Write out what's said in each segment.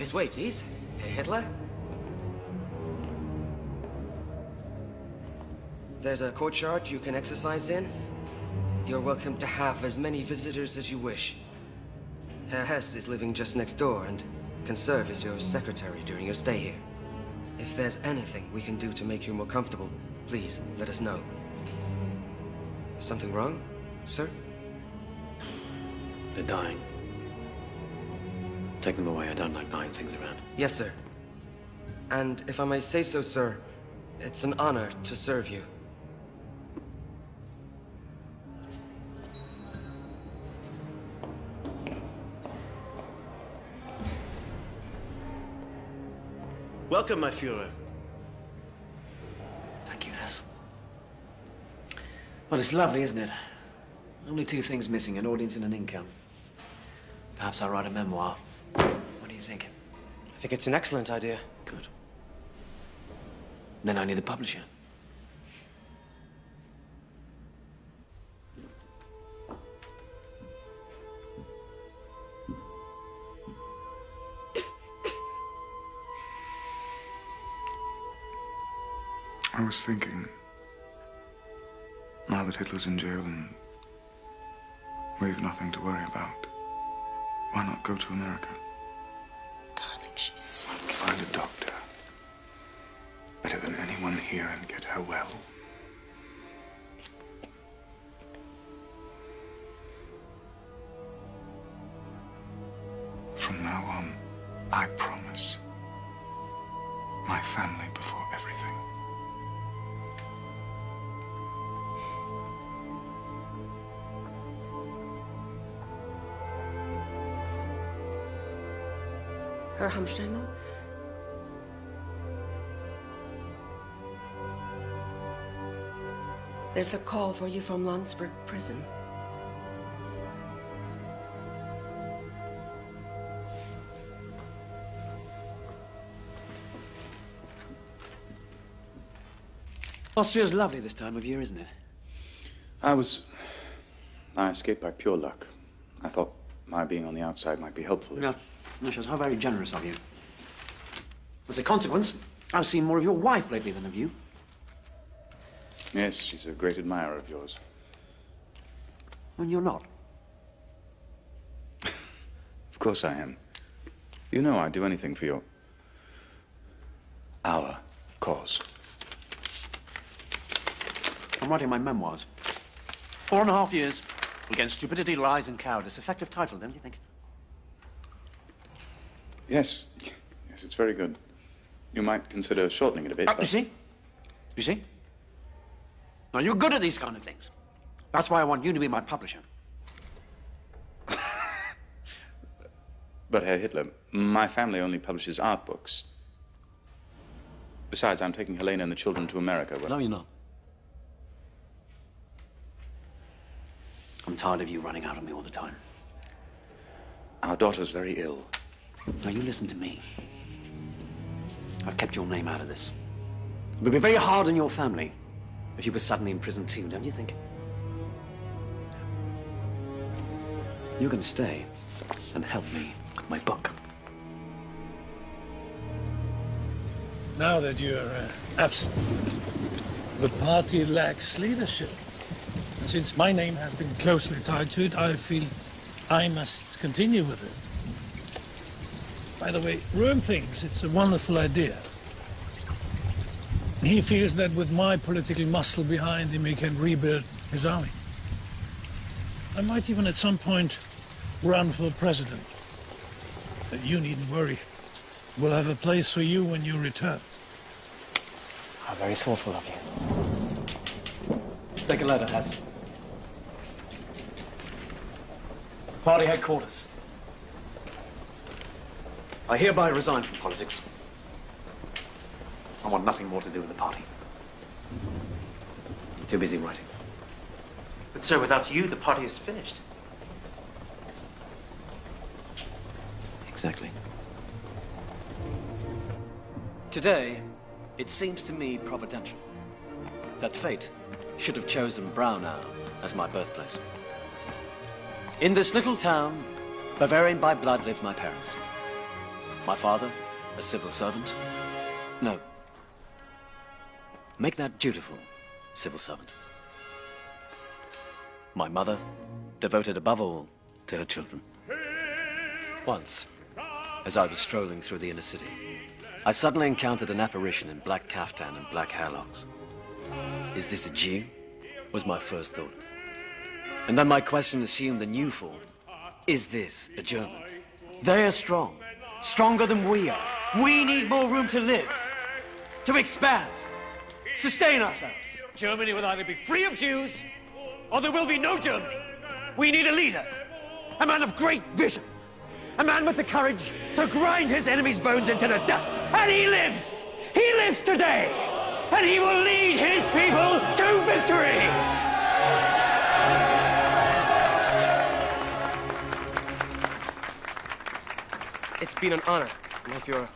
This way, please. Herr Hitler? There's a courtyard you can exercise in. You're welcome to have as many visitors as you wish. Herr Hess is living just next door and can serve as your secretary during your stay here. If there's anything we can do to make you more comfortable, please let us know. Something wrong, sir? They're dying. Take them away. I don't like buying things around. Yes, sir. And if I may say so, sir, it's an honor to serve you. Welcome, my Führer. Thank you, Hess. Well, it's lovely, isn't it? Only two things missing, an audience and an income. Perhaps I'll write a memoir. What do you think? I think it's an excellent idea. Good. Then I need a publisher. I was thinking, now that Hitler's in jail and we've nothing to worry about, why not go to America? Darling, she's sick. Find a doctor. Better than anyone here and get her well. From now on, I promise. My family before everything. Herr Hamsteingel? There's a call for you from Landsberg prison. Austria's lovely this time of year, isn't it? I escaped by pure luck. I thought my being on the outside might be helpful. No, shows how very generous of you. As a consequence, I've seen more of your wife lately than of you. Yes, she's a great admirer of yours. When you're not. Of course I am. You know I'd do anything for our cause. I'm writing my memoirs. 4.5 years against stupidity, lies, and cowardice. Effective title, don't you think? Yes. Yes, it's very good. You might consider shortening it a bit. You see? You see? Now, you're good at these kind of things. That's why I want you to be my publisher. But, Herr Hitler, my family only publishes art books. Besides, I'm taking Helena and the children to America. No, you're not. I'm tired of you running out on me all the time. Our daughter's very ill. Now, you listen to me. I've kept your name out of this. It would be very hard on your family if you were suddenly in prison too, don't you think? You can stay and help me with my book. Now that you're absent, the party lacks leadership. And since my name has been closely tied to it, I feel I must continue with it. By the way, Röhm thinks it's a wonderful idea. He feels that with my political muscle behind him, he can rebuild his army. I might even at some point run for president. But you needn't worry. We'll have a place for you when you return. How very thoughtful of you. Take a letter, Hess. Party headquarters. I hereby resign from politics. I want nothing more to do with the party. I'm too busy writing. But, sir, without you, the party is finished. Exactly. Today, it seems to me providential that fate should have chosen Braunau as my birthplace. In this little town, Bavarian by blood, lived my parents. My father, a civil servant? No. Make that dutiful civil servant. My mother, devoted above all to her children. Once, as I was strolling through the inner city, I suddenly encountered an apparition in black kaftan and black hairlocks. Is this a Jew? Was my first thought. And then my question assumed the new form. Is this a German? They are strong, stronger than we are. We need more room to live, to expand, sustain ourselves. Germany will either be free of Jews, or there will be no Germany. We need a leader, a man of great vision, a man with the courage to grind his enemy's bones into the dust. And he lives! He lives today! And he will lead his people to victory! It's been an honor, my Führer.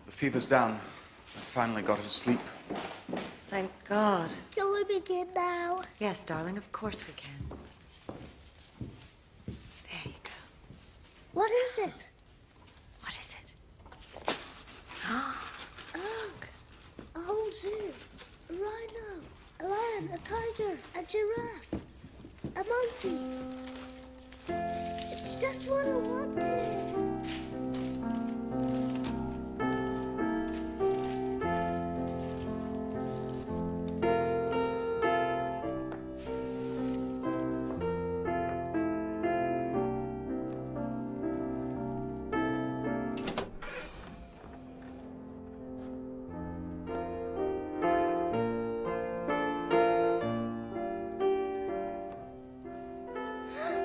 The fever's down. I finally got her to sleep. Thank God. Can we begin now? Yes, darling, of course we can. There you go. What is it? What is it? Look, a whole zoo, a rhino, a lion, a tiger, a giraffe, a monkey. It's just what I wanted.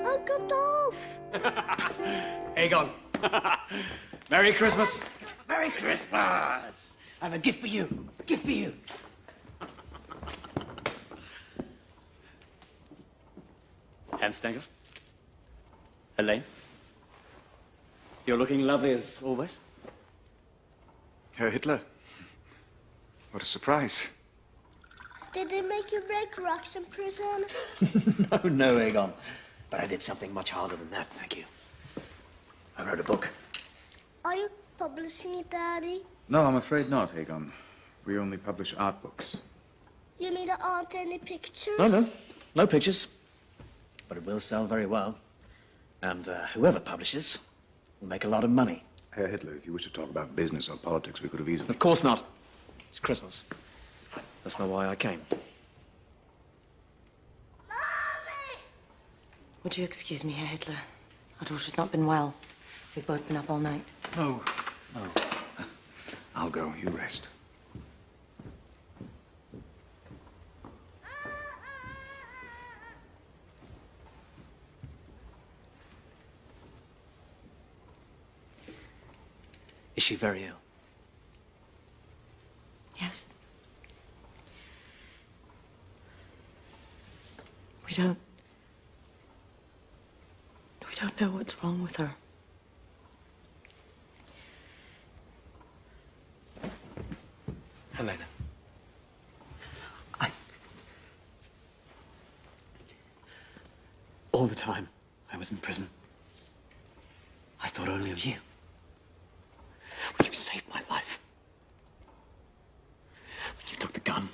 Uncle Dolph! Aegon. Merry Christmas. Merry Christmas. I have a gift for you. A gift for you. Hans Stenger. Elaine. You're looking lovely as always. Herr Hitler. What a surprise. Did they make you break rocks in prison? No, Aegon. But I did something much harder than that, thank you. I wrote a book. Are you publishing it, Daddy? No, I'm afraid not, Aegon. We only publish art books. You mean there aren't any pictures? No. No pictures. But it will sell very well. And whoever publishes will make a lot of money. Herr Hitler, if you wish to talk about business or politics, we could have easily... Of course not. It's Christmas. That's not why I came. Would you excuse me, Herr Hitler? Our daughter's not been well. We've both been up all night. No. I'll go. You rest. Is she very ill? Yes. We don't know what's wrong with her. Helena. All the time I was in prison, I thought only of you. When you saved my life. When you took the gun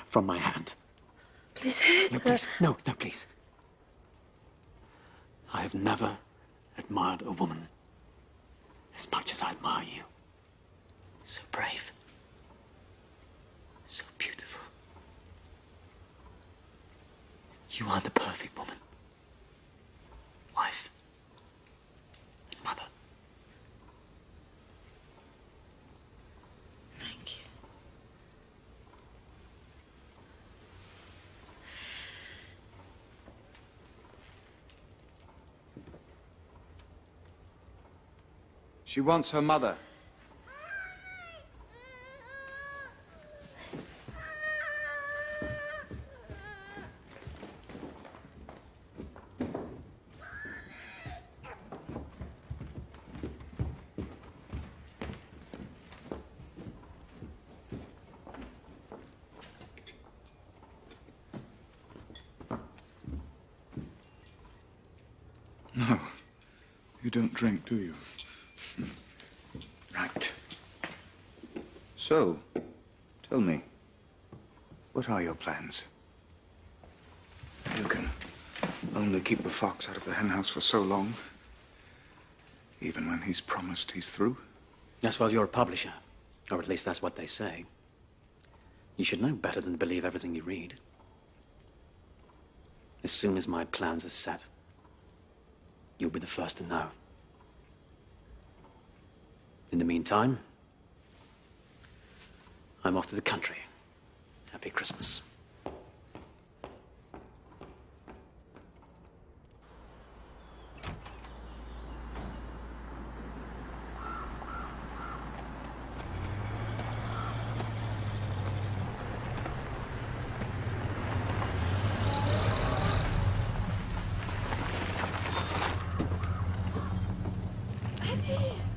from my hand. Please, Hitler. No, please. No, please. I have never admired a woman as much as I admire you. So brave. So beautiful. You are the perfect woman. Wife. And mother. Thank you. She wants her mother. don't drink, do you? Right. So, tell me, what are your plans? You can only keep the fox out of the henhouse for so long. Even when he's promised he's through. Yes, well, you're a publisher. Or at least that's what they say. You should know better than believe everything you read. As soon as my plans are set, you'll be the first to know. In the meantime, I'm off to the country. Happy Christmas.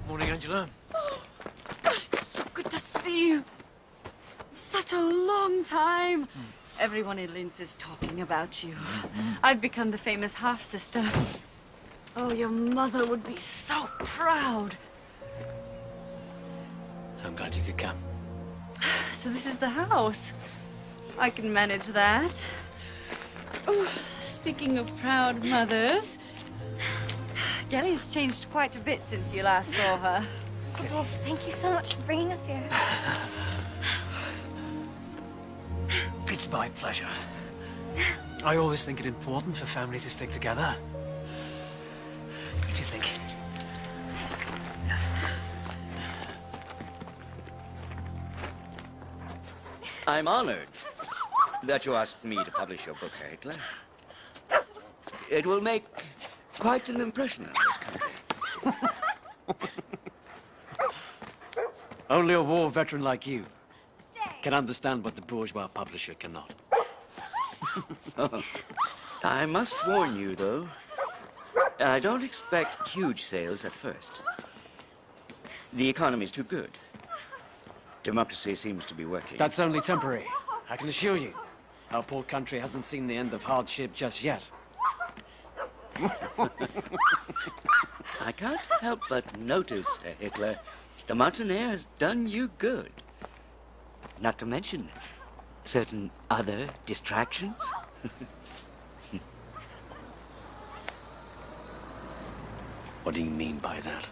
Morning, Angela. God, it's so good to see you. Such a long time. Everyone in Linz is talking about you. I've become the famous half-sister. Oh, your mother would be so proud. I'm glad you could come. So this is the house. I can manage that. Oh, speaking of proud mothers, Gelly's changed quite a bit since you last saw her. Rudolph, thank you so much for bringing us here. It's my pleasure. I always think it important for family to stick together. What do you think? I'm honored that you asked me to publish your book, Herr Hitler. It will make quite an impression on this country. Only a war veteran like you can understand what the bourgeois publisher cannot. I must warn you, though. I don't expect huge sales at first. The economy's too good. Democracy seems to be working. That's only temporary, I can assure you. Our poor country hasn't seen the end of hardship just yet. I can't help but notice, Herr Hitler, the mountain air has done you good. Not to mention certain other distractions. What do you mean by that?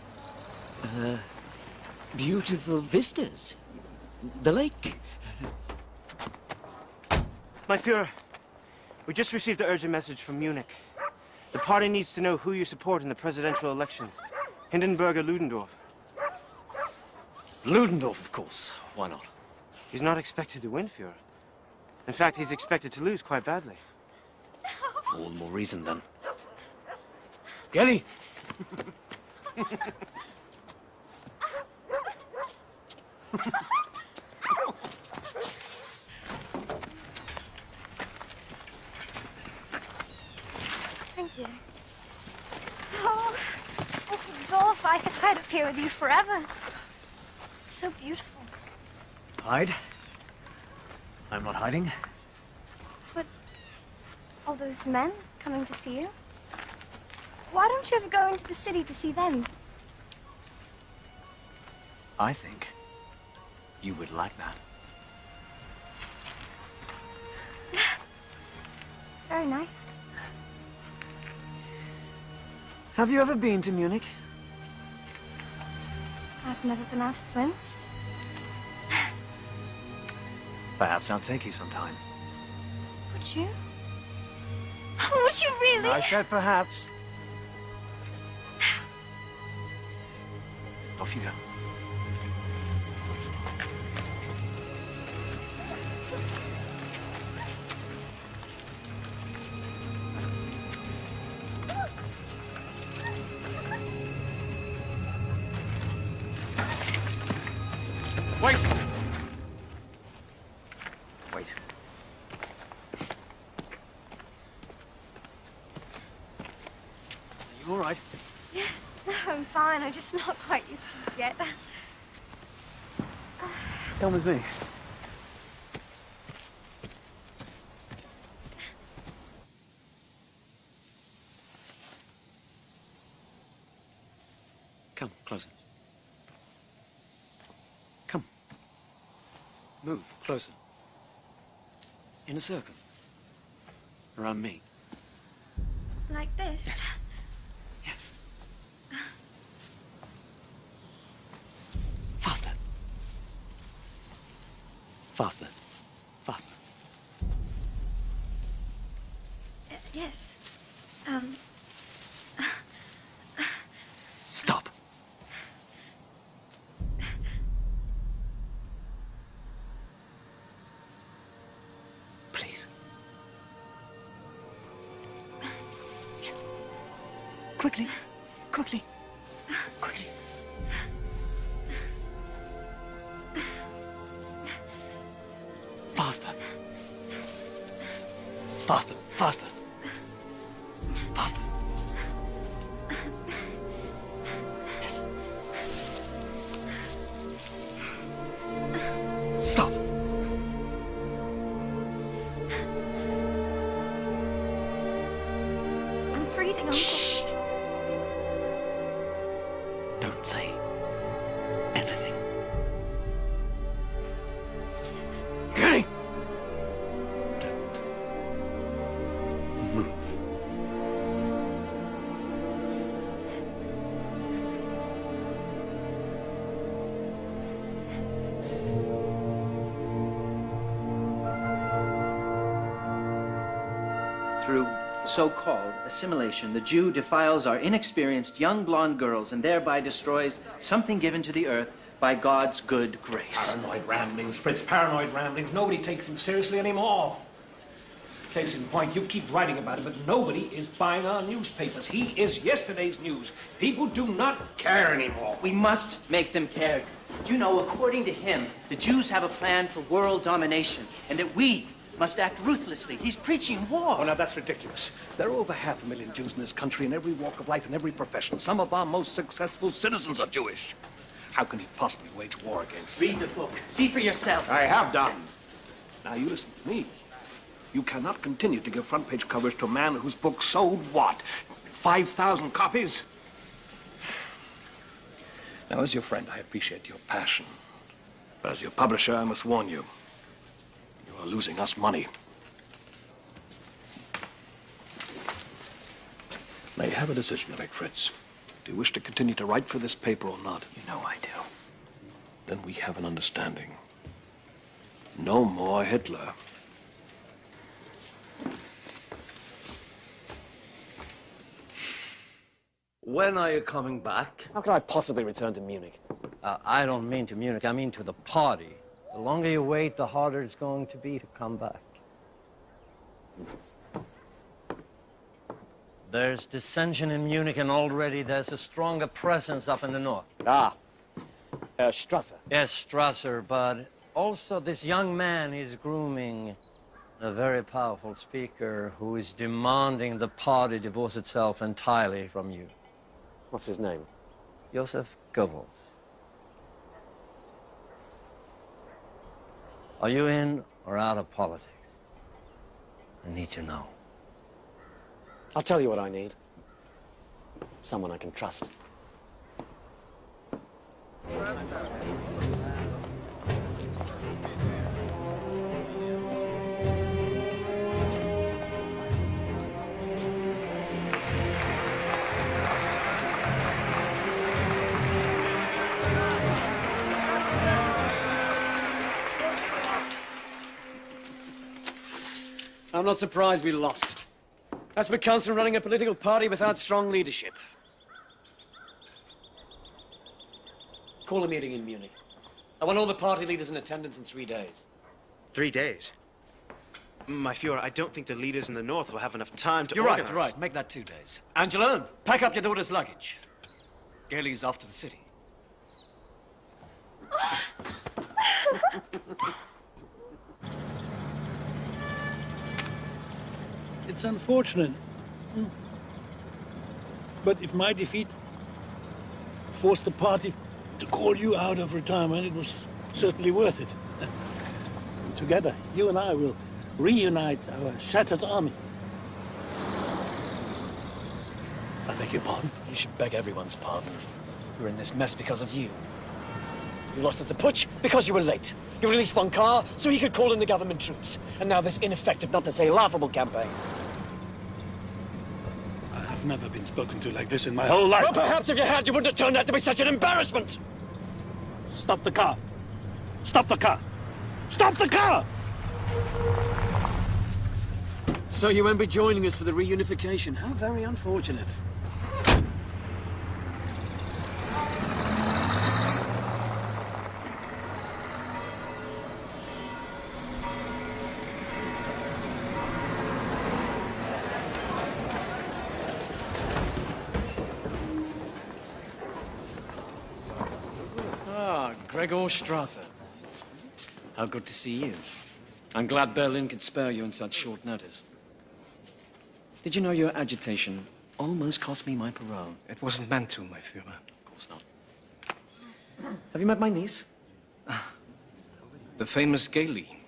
Beautiful vistas. The lake. My Fuhrer, we just received an urgent message from Munich. The party needs to know who you support in the presidential elections. Hindenburg or Ludendorff. Ludendorff, of course. Why not? He's not expected to win, Fuhrer. In fact, he's expected to lose quite badly. All the more reason, then. Gelly! Thank you. Oh, Rudolph, I could hide up here with you forever. It's so beautiful. Hide? I'm not hiding. With all those men coming to see you? Why don't you ever go into the city to see them? I think you would like that. It's very nice. Have you ever been to Munich? I've never been out of Linz. Perhaps I'll take you sometime. Would you? Would you really? I said perhaps. Off you go. Wait! Wait. Are you all right? Yes, no, I'm fine. I'm just not quite used to this yet. Come with me. Come, closer. Come. Move, closer. In a circle. Around me. Like this? Yes. Yes. Faster. Faster. Faster. Yes. Stop. Please. Quickly. Quickly. Quickly. Faster. Faster. Faster. Faster. Yes. Stop. I'm freezing, Uncle. Shh. Don't say anything. Getting. Don't move. Through so-called assimilation, the Jew defiles our inexperienced young blonde girls and thereby destroys something given to the earth by God's good grace. Paranoid ramblings, Fritz, paranoid ramblings. Nobody takes him seriously anymore. Case in point, you keep writing about it, but nobody is buying our newspapers. He is yesterday's news. People do not care anymore. We must make them care. Do you know, according to him, the Jews have a plan for world domination, and that we must act ruthlessly. He's preaching war. Oh, now that's ridiculous. There are over 500,000 Jews in this country in every walk of life and every profession. Some of our most successful citizens are Jewish. How can he possibly wage war against them? Read the book. See for yourself. I have done. Now you listen to me. You cannot continue to give front-page coverage to a man whose book sold what? 5,000 copies? Now, as your friend, I appreciate your passion. But as your publisher, I must warn you. You are losing us money. Now, you have a decision to make, Fritz. Do you wish to continue to write for this paper or not? You know I do. Then we have an understanding. No more Hitler. When are you coming back? How could I possibly return to Munich? I don't mean to Munich, I mean to the party. The longer you wait, the harder it's going to be to come back. There's dissension in Munich, and already there's a stronger presence up in the north. Ah, Strasser. Yes, Strasser, but also this young man is grooming a very powerful speaker who is demanding the party divorce itself entirely from you. What's his name? Joseph Goebbels. Are you in or out of politics? I need to know. I'll tell you what I need. Someone I can trust. I'm not surprised we lost. That's what comes from running a political party without strong leadership. Call a meeting in Munich. I want all the party leaders in attendance in 3 days. 3 days? My Fuhrer, I don't think the leaders in the north will have enough time to You're organize. right, you're right. Make that 2 days. Angela, pack up your daughter's luggage. Gailey's off to the city. It's unfortunate. But if my defeat forced the party to call you out of retirement, it was certainly worth it. Together, you and I will reunite our shattered army. I beg your pardon? You should beg everyone's pardon. We're in this mess because of you. You lost us a putsch because you were late. You released Von Kahr so he could call in the government troops. And now this ineffective, not to say laughable campaign. I have never been spoken to like this in my whole life. Well, perhaps if you had, you wouldn't have turned out to be such an embarrassment. Stop the car. Stop the car. Stop the car! So you won't be joining us for the reunification. How very unfortunate. Ah, Gregor Strasser. How good to see you. I'm glad Berlin could spare you in such short notice. Did you know your agitation almost cost me my parole? It wasn't meant to, my Führer. Of course not. Have you met my niece? The famous Gailey.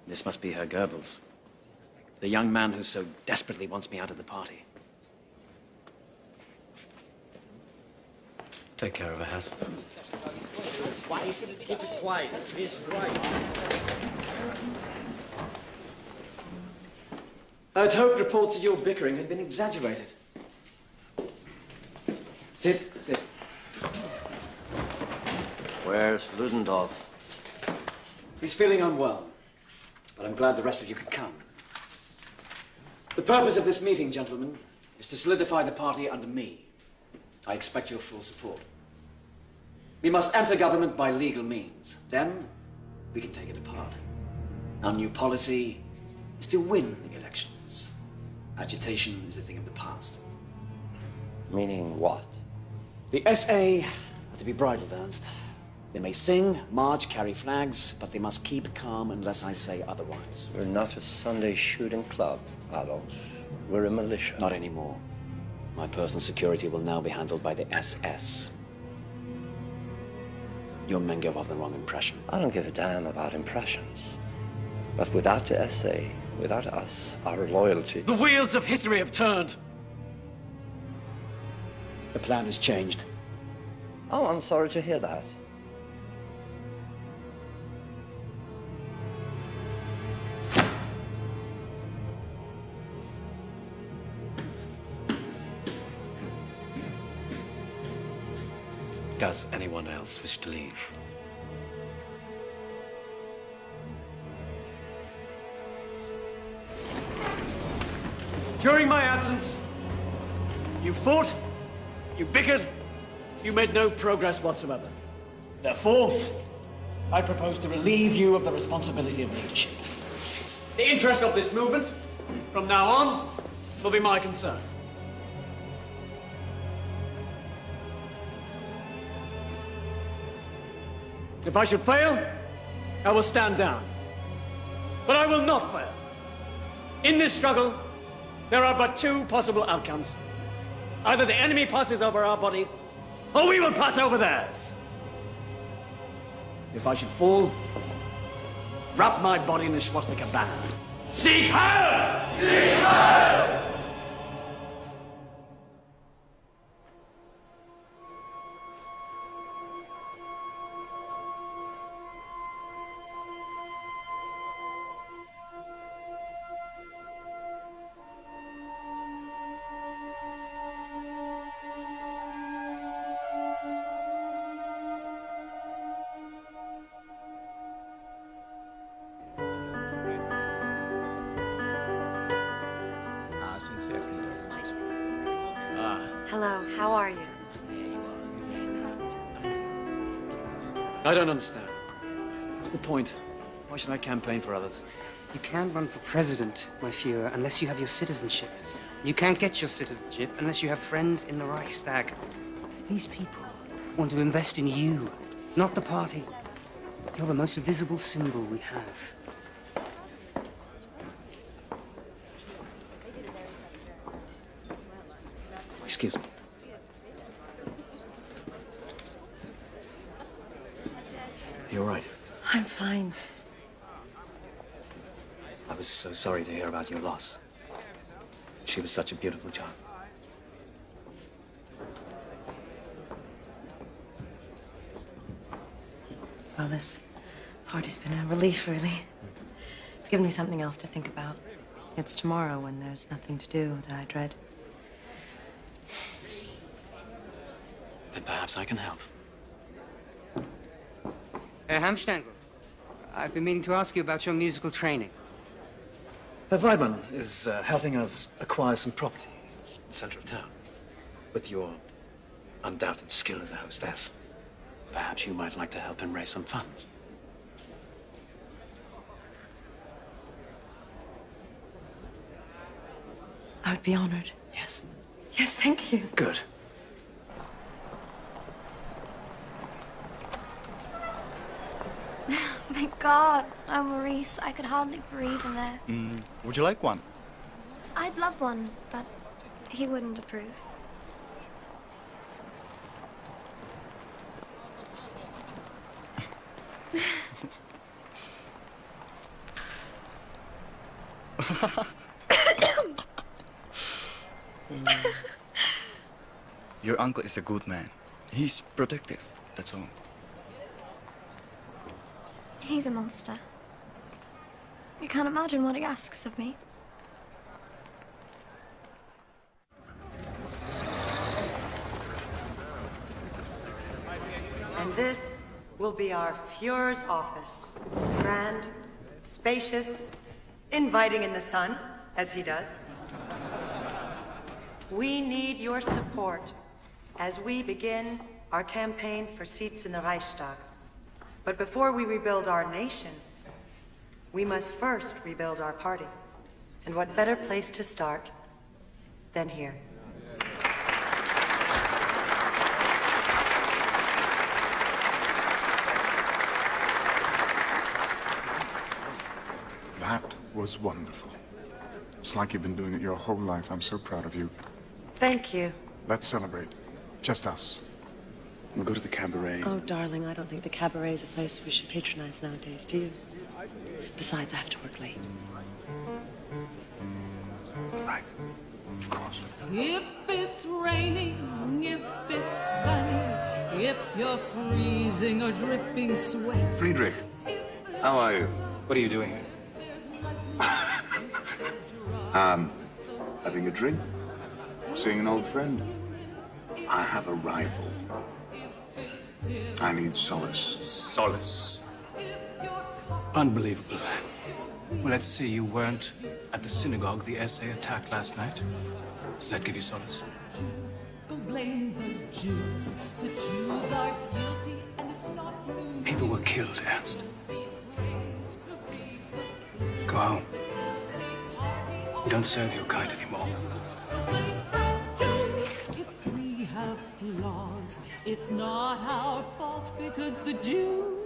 This must be Herr Goebbels. The young man who so desperately wants me out of the party. Take care of her, Hess. Why you shouldn't keep it quiet? He's right. I'd hoped reports of your bickering had been exaggerated. Sit. Where's Ludendorff? He's feeling unwell, but I'm glad the rest of you could come. The purpose of this meeting, gentlemen, is to solidify the party under me. I expect your full support. We must enter government by legal means. Then, we can take it apart. Our new policy is to win the elections. Agitation is a thing of the past. Meaning what? The SA are to be bridled, Ernst. They may sing, march, carry flags, but they must keep calm unless I say otherwise. We're not a Sunday shooting club, Adolf. We're a militia. Not anymore. My personal security will now be handled by the SS. Your men give off the wrong impression. I don't give a damn about impressions. But without the SA, without us, our loyalty... The wheels of history have turned. The plan has changed. Oh, I'm sorry to hear that. Does anyone else wish to leave? During my absence, you fought, you bickered, you made no progress whatsoever. Therefore, I propose to relieve you of the responsibility of leadership. The interest of this movement, from now on, will be my concern. If I should fail, I will stand down. But I will not fail. In this struggle, there are but two possible outcomes. Either the enemy passes over our body, or we will pass over theirs. If I should fall, wrap my body in a swastika banner. Sieg Heil! Sieg Heil! Hello, how are you? I don't understand. What's the point? Why should I campaign for others? You can't run for president, my Führer, unless you have your citizenship. You can't get your citizenship unless you have friends in the Reichstag. These people want to invest in you, not the party. You're the most visible symbol we have. Excuse me. You're right. I'm fine. I was so sorry to hear about your loss. She was such a beautiful child. Well, this party's been a relief, really. It's given me something else to think about. It's tomorrow when there's nothing to do that I dread. Then perhaps I can help. Herr Hamstangl, I've been meaning to ask you about your musical training. Herr Weidmann is helping us acquire some property in the center of town. With your undoubted skill as a hostess, perhaps you might like to help him raise some funds. I would be honored. Yes. Yes, thank you. Good. Thank God. Oh, Maurice, I could hardly breathe in there. Would you like one? I'd love one, but he wouldn't approve. Your uncle is a good man. He's protective, that's all. He's a monster. You can't imagine what he asks of me. And this will be our Fuhrer's office. Grand, spacious, inviting in the sun, as he does. We need your support as we begin our campaign for seats in the Reichstag. But before we rebuild our nation, we must first rebuild our party. And what better place to start than here? That was wonderful. It's like you've been doing it your whole life. I'm so proud of you. Thank you. Let's celebrate. Just us. We'll go to the cabaret. Oh, darling, I don't think the cabaret is a place we should patronize nowadays, do you? Besides, I have to work late. Right. Of course. If it's raining, if it's sunny, if you're freezing or dripping sweat. Friedrich, how are you? What are you doing here? Having a drink? Seeing an old friend? I have a rival. I need solace. Solace. Unbelievable. Well, let's see, you weren't at the synagogue the SA attack last night. Does that give you solace? Go blame the Jews. The Jews are guilty and it's not new. People were killed, Ernst. Go home. We don't serve your kind anymore. If we have flaws, it's not our fault because the Jews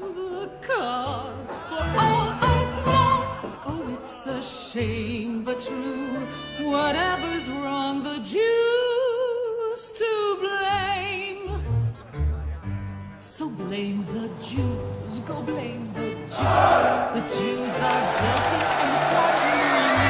are the cause for all our flaws. Oh, it's a shame, but true. Whatever's wrong, the Jews to blame. So blame the Jews, go blame the Jews. The Jews are guilty and it's not news.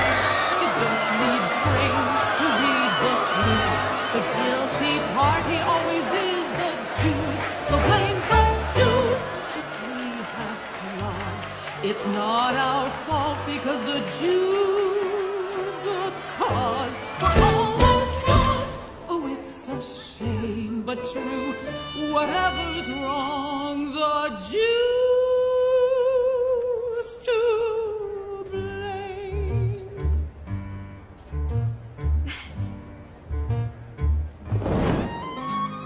You don't need brains to read the clues. The guilty party always is the Jews. So blame the Jews. If we have flaws, it's not our fault because the Jews the cause for all the flaws. Oh, it's a shame, but true. Whatever's wrong, the Jews to blame.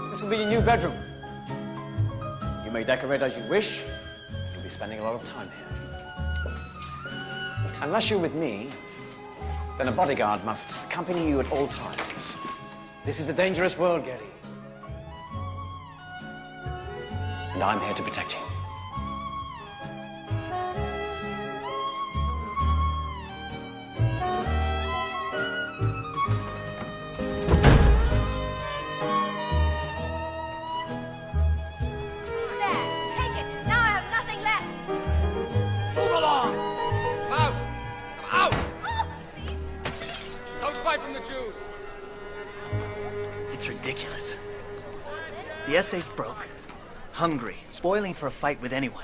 This will be your new bedroom. You may decorate as you wish. You'll be spending a lot of time here. Unless you're with me, then a bodyguard must accompany you at all times. This is a dangerous world, Gary. And I'm here to protect you. The essay's broke, hungry, spoiling for a fight with anyone.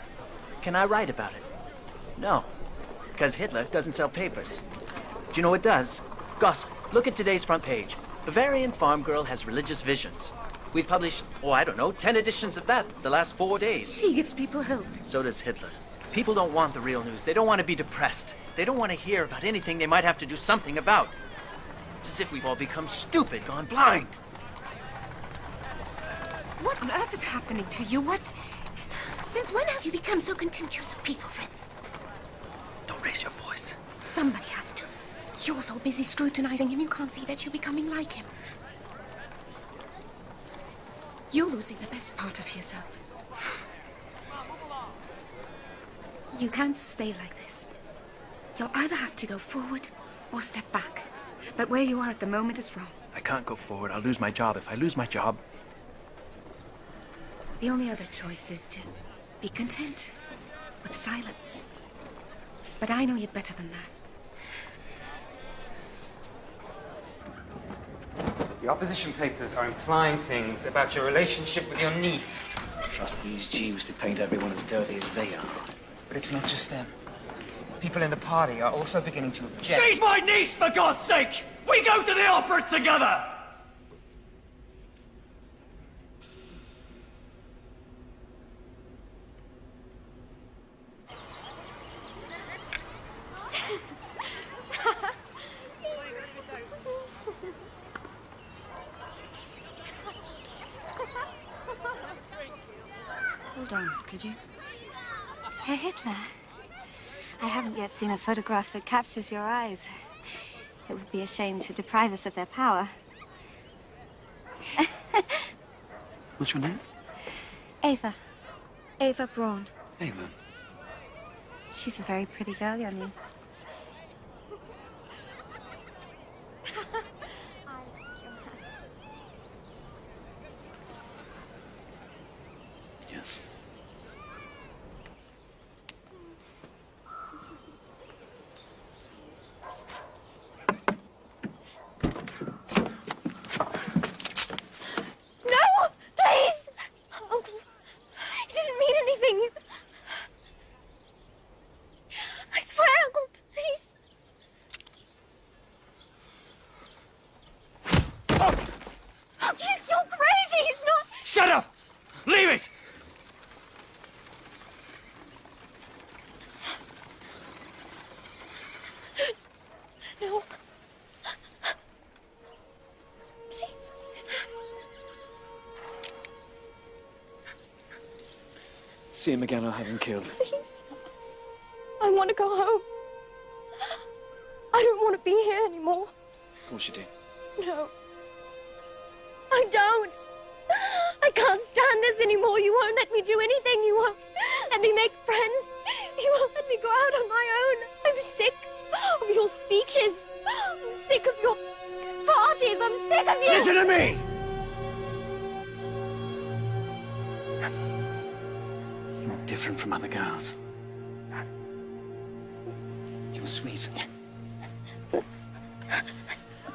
Can I write about it? No, because Hitler doesn't sell papers. Do you know what does? Gossip. Look at today's front page. Bavarian farm girl has religious visions. We've published, I don't know, 10 editions of that the last 4 days. She gives people hope. So does Hitler. People don't want the real news. They don't want to be depressed. They don't want to hear about anything they might have to do something about. It's as if we've all become stupid, gone blind. What on earth is happening to you? Since when have you become so contemptuous of people, Fritz? Don't raise your voice. Somebody has to. You're so busy scrutinizing him, you can't see that you're becoming like him. You're losing the best part of yourself. You can't stay like this. You'll either have to go forward or step back. But where you are at the moment is wrong. I can't go forward. I'll lose my job. If I lose my job... The only other choice is to be content with silence. But I know you better than that. The opposition papers are implying things about your relationship with your niece. Trust these Jews to paint everyone as dirty as they are. But it's not just them. People in the party are also beginning to object. She's my niece, for God's sake! We go to the opera together! Hold on, could you? Herr Hitler, I haven't yet seen a photograph that captures your eyes. It would be a shame to deprive us of their power. What's your name? Ava. Ava Braun. Ava. She's a very pretty girl, your niece. Yes. No! Please! Oh, he didn't mean anything. I swear, Uncle, please. Oh, you're crazy! He's not... Shut up! Leave it! No. Please. See him again, I'll have him killed. Please. I want to go home. I don't want to be here anymore. Of course you do. No. I don't. I can't stand this anymore. You won't let me do anything. You won't let me make friends. You won't let me go out on my own. I'm sick of your speeches. I'm sick of your parties. I'm sick of you. Listen to me! You're different from other girls. You're sweet.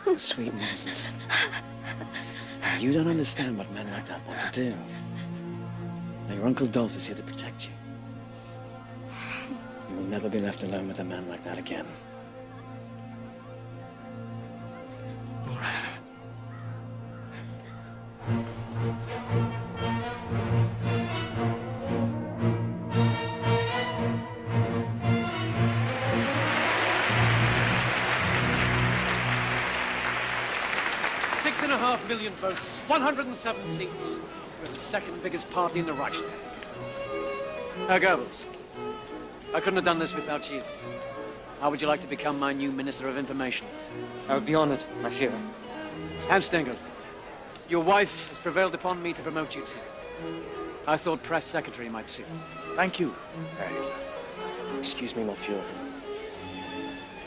You're sweet and innocent. And you don't understand what men like that want to do. Now, your Uncle Dolph is here to protect you. You will never be left alone with a man like that again. $6.5 million votes, 107 seats. We're the second biggest party in the Reichstag. Herr Goebbels, I couldn't have done this without you. How would you like to become my new Minister of Information? I would be honored, my Führer. Hans Stengel, your wife has prevailed upon me to promote you too. I thought press secretary might suit. Thank you. Excuse me, my Führer.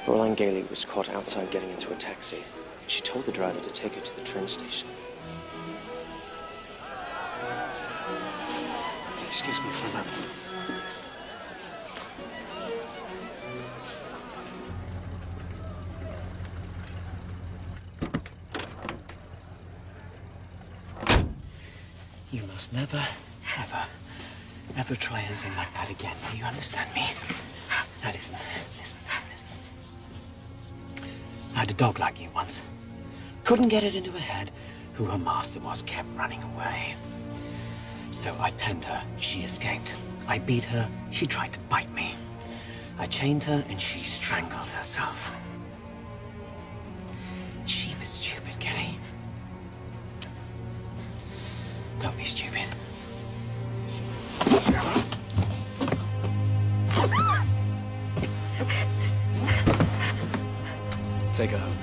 Fräulein Gailey was caught outside getting into a taxi. She told the driver to take her to the train station. Excuse me for a moment. You must must never, ever try anything like that again. Do you understand me? Now listen. I had a dog like you once. Couldn't get it into her head who her master was, kept running away. So I penned her, she escaped. I beat her, she tried to bite me. I chained her and she strangled herself. She was stupid, Kenny. Don't be stupid. Take her home.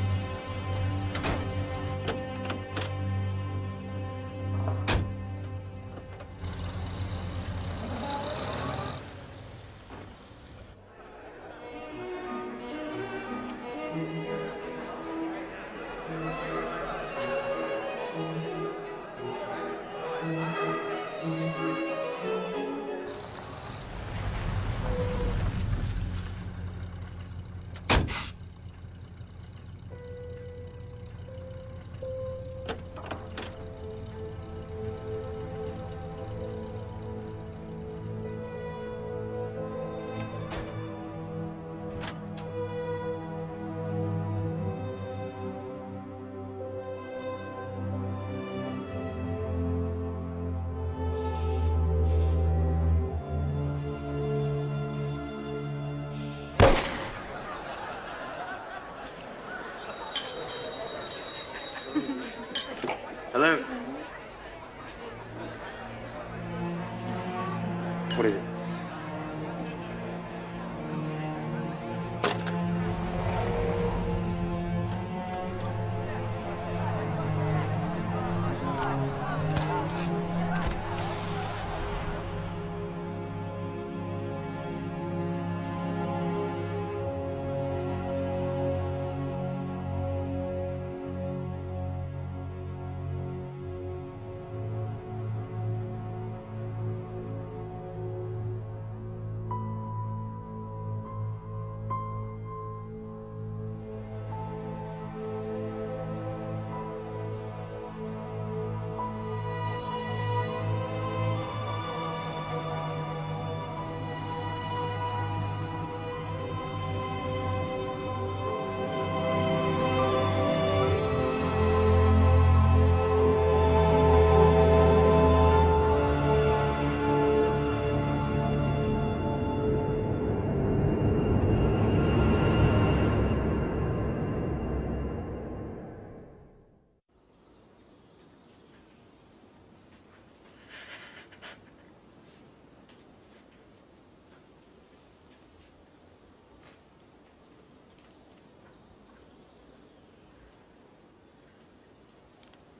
Hello? What is it?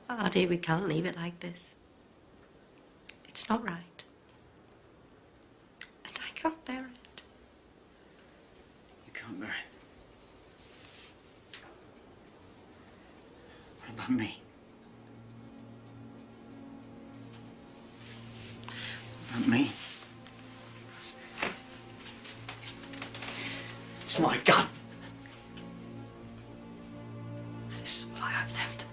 Artie, we can't leave it like this. It's not right. And I can't bear it. You can't bear it. What about me? What about me? It's my gun. This is what I have left.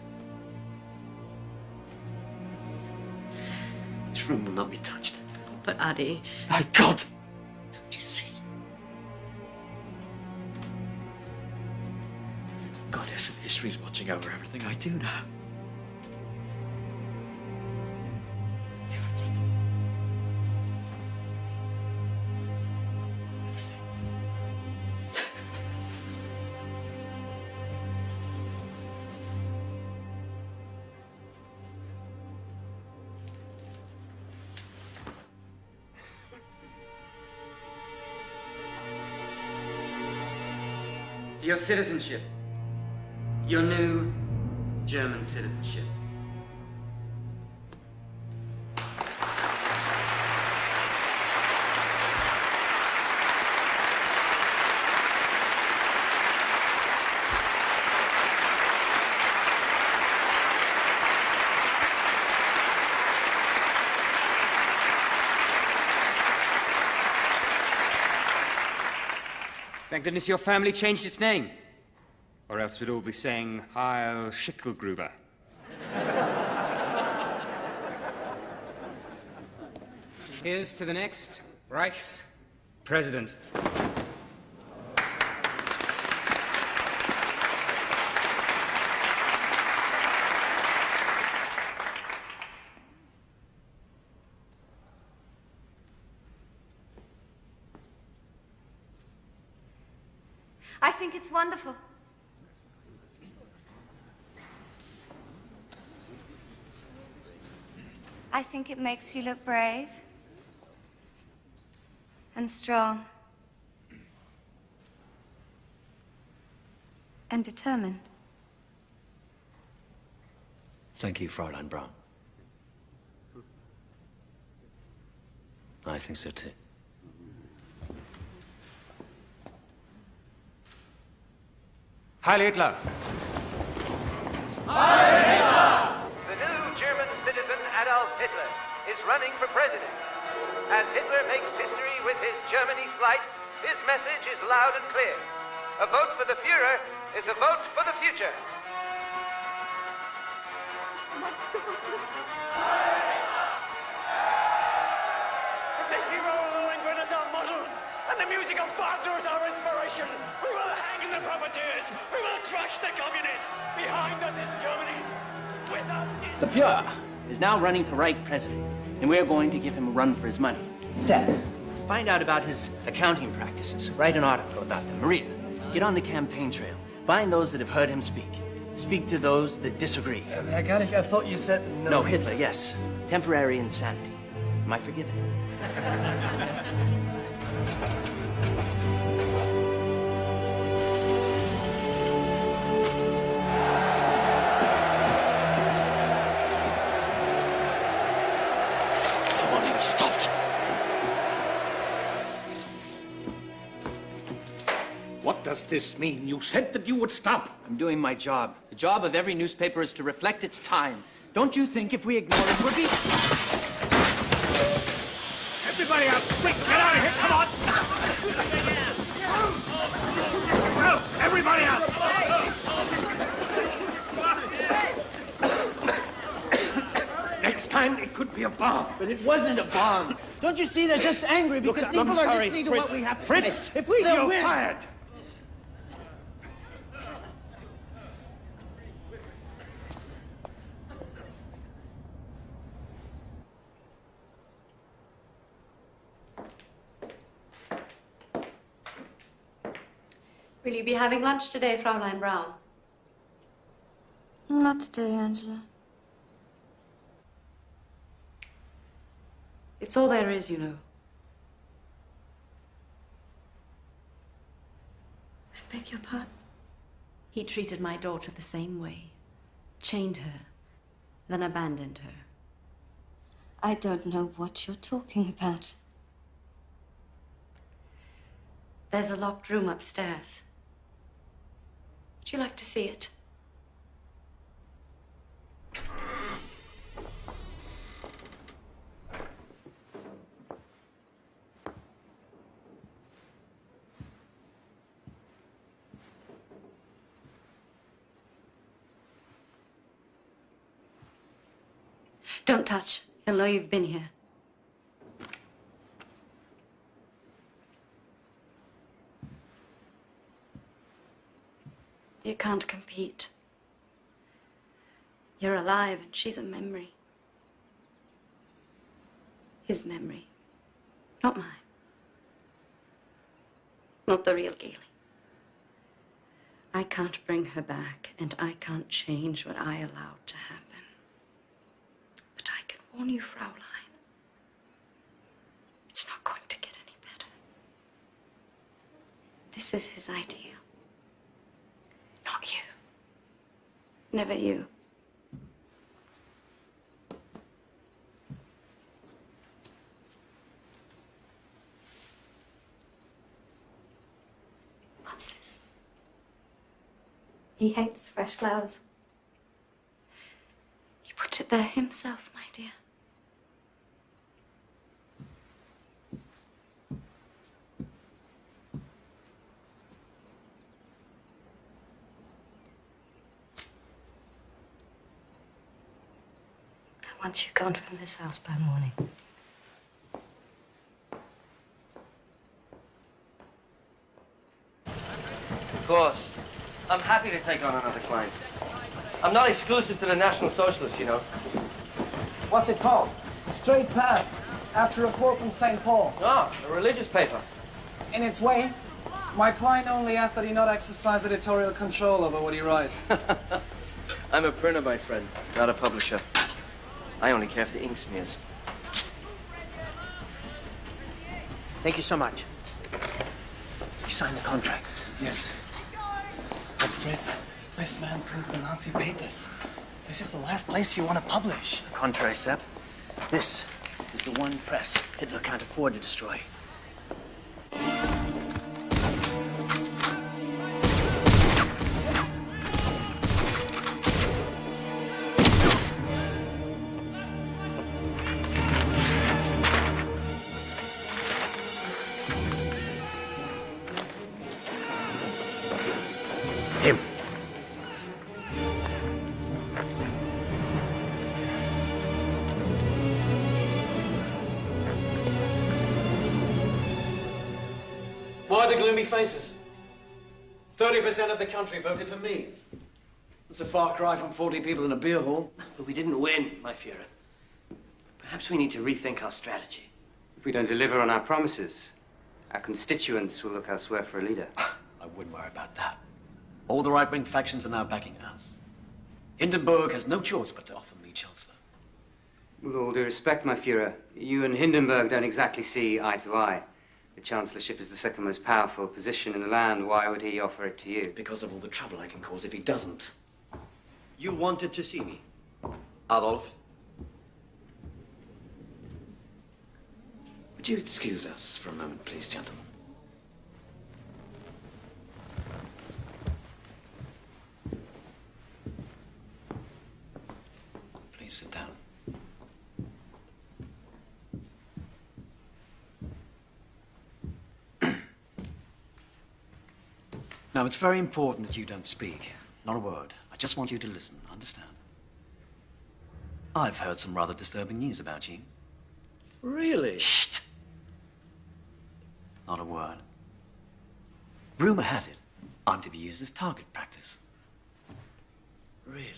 This room will not be touched. But Addy... My God! Don't you see? Goddess of history is watching over everything I do now. To your citizenship. Your new German citizenship. Thank goodness your family changed its name. Or else we'd all be saying Heil Schickelgruber. Here's to the next Reich's president. I think it's wonderful. I think it makes you look brave and strong and determined. Thank you, Fräulein Braun. I think so too. Heil Hitler! The new German citizen Adolf Hitler is running for president. As Hitler makes history with his Germany flight, his message is loud and clear. A vote for the Führer is a vote for the future. The hero of the Lohengrin is our model, and the music of Wagner is our inspiration. We will hang the profiteers. We will crush the communists. Behind us is Germany. With us is... The Fuhrer is now running for Reich president, and we're going to give him a run for his money. Seth, find out about his accounting practices. Write an article about them. Maria, get on the campaign trail. Find those that have heard him speak. Speak to those that disagree. Herr Garlich, I thought you said no. No, Hitler, yes. Temporary insanity. Am I forgiven? Stopped. What does this mean? You said that you would stop. I'm doing my job. The job of every newspaper is to reflect its time. Don't you think if we ignore it, we'll be... Everybody out! Quick, get out of here! Come on! No, everybody out! Next time, it could be a bomb. But it wasn't a bomb. Don't you see they're just angry because people are listening to what we have to Fritz, say. If we you're don't win... fired. Will you be having lunch today, Fräulein Braun? Not today, Angela. It's all there is, you know. I beg your pardon? He treated my daughter the same way. Chained her, then abandoned her. I don't know what you're talking about. There's a locked room upstairs. Would you like to see it? Don't touch. He'll know you've been here. You can't compete. You're alive and she's a memory. His memory. Not mine. Not the real Gailey. I can't bring her back, and I can't change what I allowed to happen. But I can warn you, Fraulein. It's not going to get any better. This is his ideal. Not you. Never you. What's this? He hates fresh flowers. He put it there himself, my dear. I want you gone from this house by morning. course. I'm happy to take on another client. I'm not exclusive to the National Socialists, you know. What's it called? Straight Path, after a quote from St. Paul. Ah, a religious paper. In its way, my client only asks that he not exercise editorial control over what he writes. I'm a printer, my friend, not a publisher. I only care for the ink smears. Thank you so much. You signed the contract. Yes. But Fritz, this man prints the Nazi papers. This is the last place you want to publish. Contrary, Sepp. This is the one press Hitler can't afford to destroy. Him. Why the gloomy faces? 30% of the country voted for me. It's a far cry from 40 people in a beer hall. But we didn't win, my Führer. Perhaps we need to rethink our strategy. If we don't deliver on our promises, our constituents will look elsewhere for a leader. I wouldn't worry about that. All the right-wing factions are now backing us. Hindenburg has no choice but to offer me Chancellor. With all due respect, my Führer, you and Hindenburg don't exactly see eye to eye. The Chancellorship is the second most powerful position in the land. Why would he offer it to you? Because of all the trouble I can cause if he doesn't. You wanted to see me, Adolf. Would you excuse us for a moment, please, gentlemen? Please sit down. Now, it's very important that you don't speak. Not a word. I just want you to listen, understand? I've heard some rather disturbing news about you. Really? Shh! Not a word. Rumor has it I'm to be used as target practice. Really?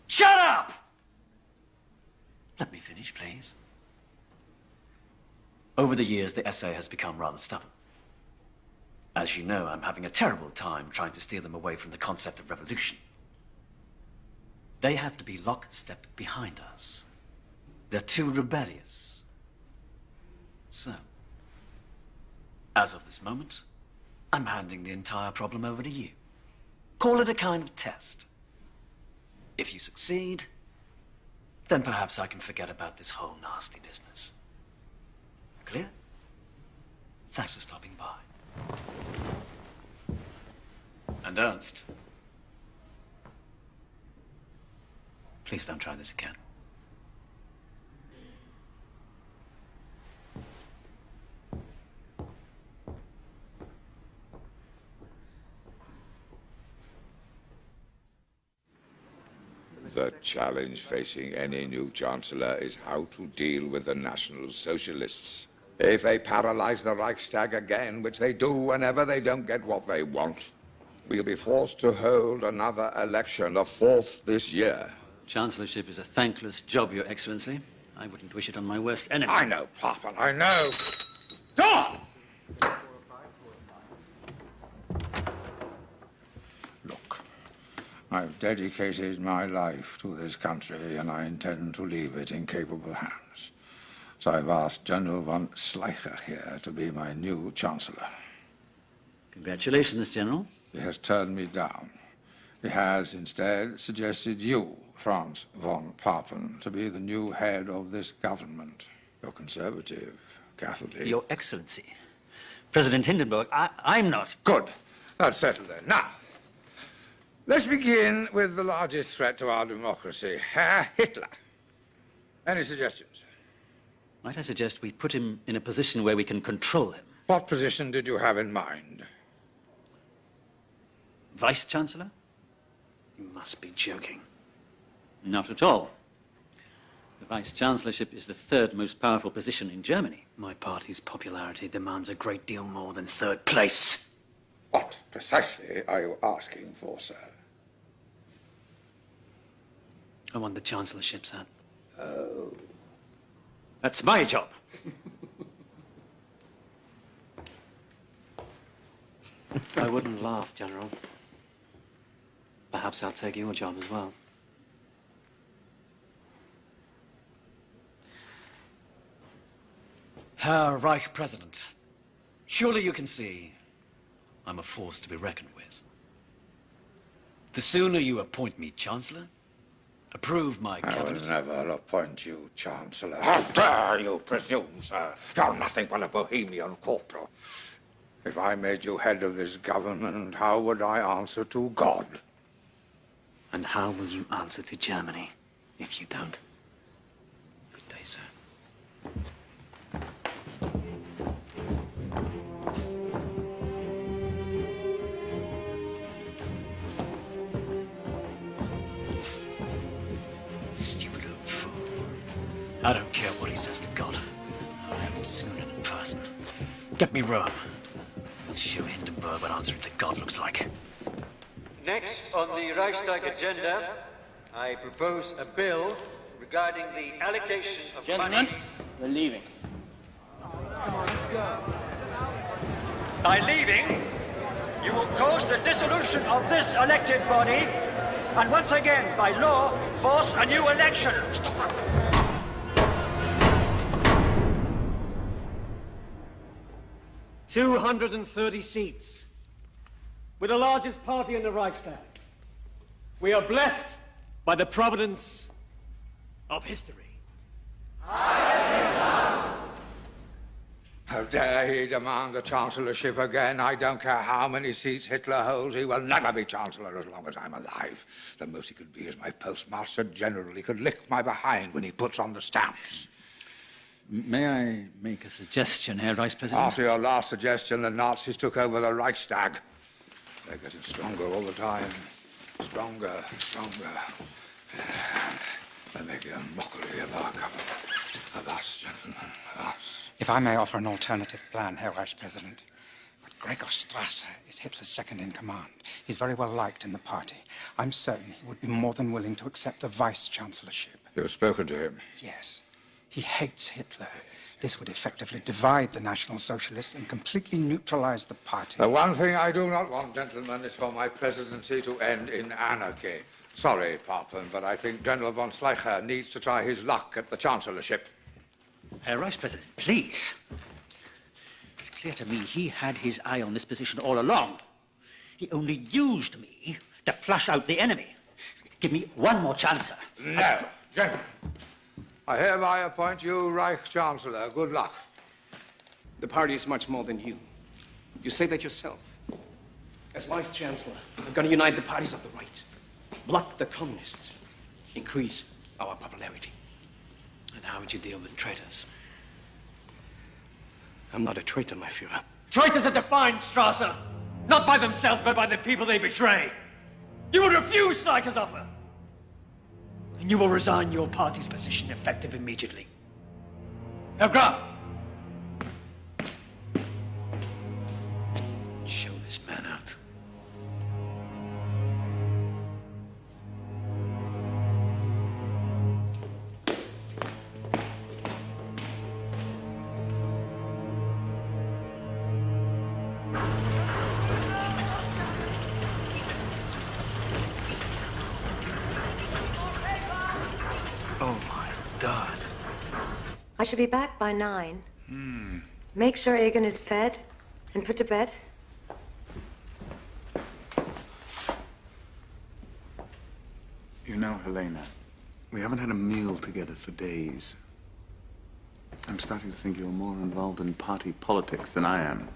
Shut up! Let me finish, please. Over the years, the SA has become rather stubborn. As you know, I'm having a terrible time trying to steer them away from the concept of revolution. They have to be lockstep behind us. They're too rebellious. So, as of this moment, I'm handing the entire problem over to you. Call it a kind of test. If you succeed, then perhaps I can forget about this whole nasty business. Clear? Thanks for stopping by. And Ernst, please don't try this again. The challenge facing any new chancellor is how to deal with the National Socialists. If they paralyze the Reichstag again, which they do whenever they don't get what they want, we'll be forced to hold another election, a fourth this year. Chancellorship is a thankless job, Your Excellency. I wouldn't wish it on my worst enemy. I know, Papa, I know. Go on! Look, I've dedicated my life to this country, and I intend to leave it in capable hands. So I've asked General von Schleicher here to be my new Chancellor. Congratulations, General. He has turned me down. He has instead suggested you, Franz von Papen, to be the new head of this government. You're conservative, Catholic. Your Excellency, President Hindenburg, I'm not. Good. That's settled then. Now, let's begin with the largest threat to our democracy, Herr Hitler. Any suggestions? Might I suggest we put him in a position where we can control him? What position did you have in mind? Vice-Chancellor? You must be joking. Not at all. The Vice-Chancellorship is the third most powerful position in Germany. My party's popularity demands a great deal more than third place. What precisely are you asking for, sir? I want the Chancellorship, sir. Oh. That's my job. I wouldn't laugh, General. Perhaps I'll take your job as well. Herr Reich President, surely you can see I'm a force to be reckoned with. The sooner you appoint me Chancellor, approve my cabinet... I will never appoint you Chancellor. How dare you presume, sir? You're nothing but a Bohemian corporal. If I made you head of this government, how would I answer to God? And how will you answer to Germany if you don't? Good day, sir. Stupid little fool. I don't care what he says to God. I'll have it soon and in person. Get me Rome. Let's show Hindenburg what answering to God looks like. Next on the Reichstag agenda, I propose a bill regarding the allocation of Gentlemen, money. we're leaving. By leaving, you will cause the dissolution of this elected body, and once again, by law, force a new election. 230 seats. We're the largest party in the Reichstag. We are blessed by the providence of history. How dare he demand the Chancellorship again? I don't care how many seats Hitler holds. He will never be Chancellor as long as I'm alive. The most he could be is my Postmaster General. He could lick my behind when he puts on the stamps. May I make a suggestion, Herr Vice President? After your last suggestion, the Nazis took over the Reichstag. They're getting stronger all the time. Stronger, stronger. They're making a mockery of our government. Of us, gentlemen, of us. If I may offer an alternative plan, Herr Vice President. But Gregor Strasser is Hitler's second in command. He's very well liked in the party. I'm certain he would be more than willing to accept the vice-chancellorship. You've spoken to him? Yes. He hates Hitler. This would effectively divide the National Socialists and completely neutralize the party. The one thing I do not want, gentlemen, is for my presidency to end in anarchy. Sorry, Papen, but I think General von Schleicher needs to try his luck at the Chancellorship. Herr Vice President, please. It's clear to me he had his eye on this position all along. He only used me to flush out the enemy. Give me one more chance, sir. No. Gentlemen, I hereby appoint you Reich Chancellor. Good luck. The party is much more than you. You say that yourself. As Vice Chancellor, I'm going to unite the parties of the right, block the communists, increase our popularity. And how would you deal with traitors? I'm not a traitor, my Führer. Traitors are defined, Strasser, not by themselves, but by the people they betray. You will refuse Schleicher's offer. And you will resign your party's position effective immediately. Herr Graf! Show this man out. Oh my God. I should be back by 9. Make sure Egan is fed and put to bed. You know, Helena, we haven't had a meal together for days. I'm starting to think you're more involved in party politics than I am.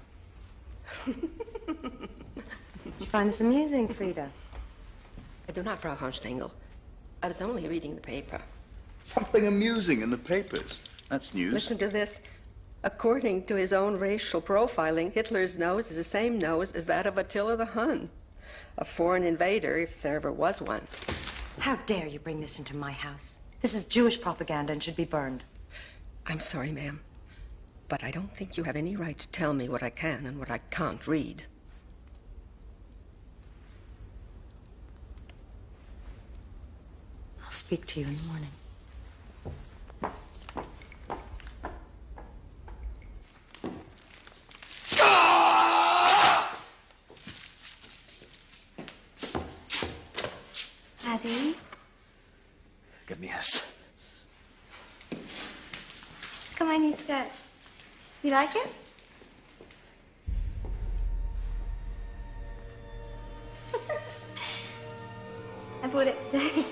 You find this amusing, Frida? I do not, Frau Hornstengel. I was only reading the paper. Something amusing in the papers. That's news. Listen to this. According to his own racial profiling, Hitler's nose is the same nose as that of Attila the Hun. A foreign invader, if there ever was one. How dare you bring this into my house? This is Jewish propaganda and should be burned. I'm sorry, ma'am, but I don't think you have any right to tell me what I can and what I can't read. speak to you in the morning. Daddy? Give me this. Look at my new skirt. You like it? I bought it today.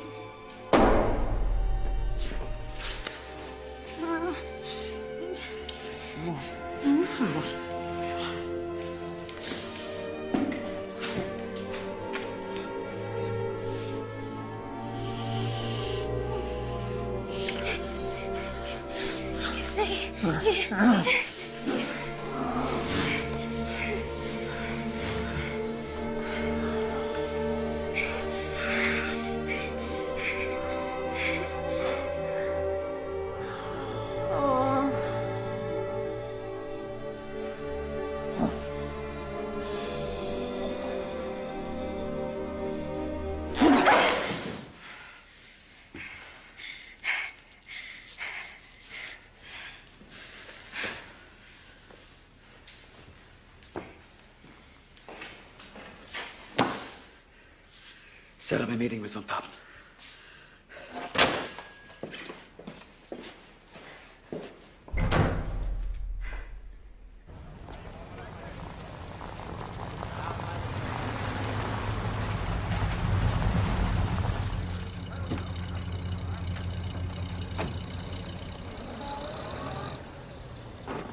Set up a meeting with Von Papen.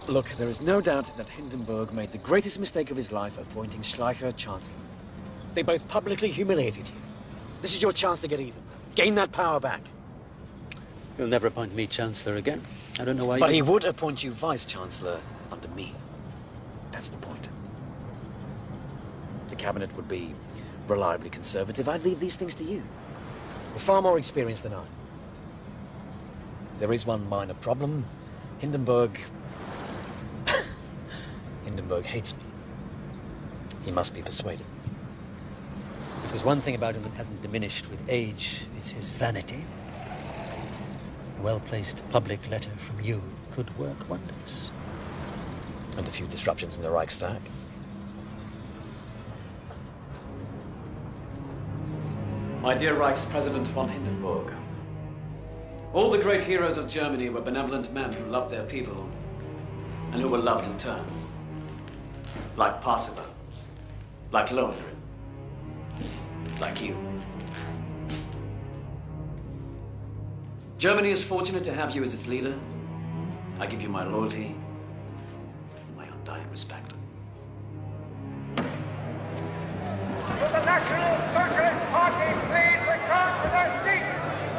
Look, there is no doubt that Hindenburg made the greatest mistake of his life appointing Schleicher Chancellor. They both publicly humiliated you. This is your chance to get even. Gain that power back. He'll never appoint me Chancellor again. I don't know why. But he would appoint you Vice-Chancellor under me. That's the point. The cabinet would be reliably conservative. I'd leave these things to you. You're far more experienced than I. There is one minor problem. Hindenburg hates me. He must be persuaded. If there's one thing about him that hasn't diminished with age, it's his vanity. A well-placed public letter from you could work wonders. And a few disruptions in the Reichstag. My dear Reichs-President von Hindenburg, all the great heroes of Germany were benevolent men who loved their people and who were loved in turn. Like Parsifal, like Lohengrin, like you. Germany is fortunate to have you as its leader. I give you my loyalty and my undying respect. Will the National Socialist Party please return to their seats?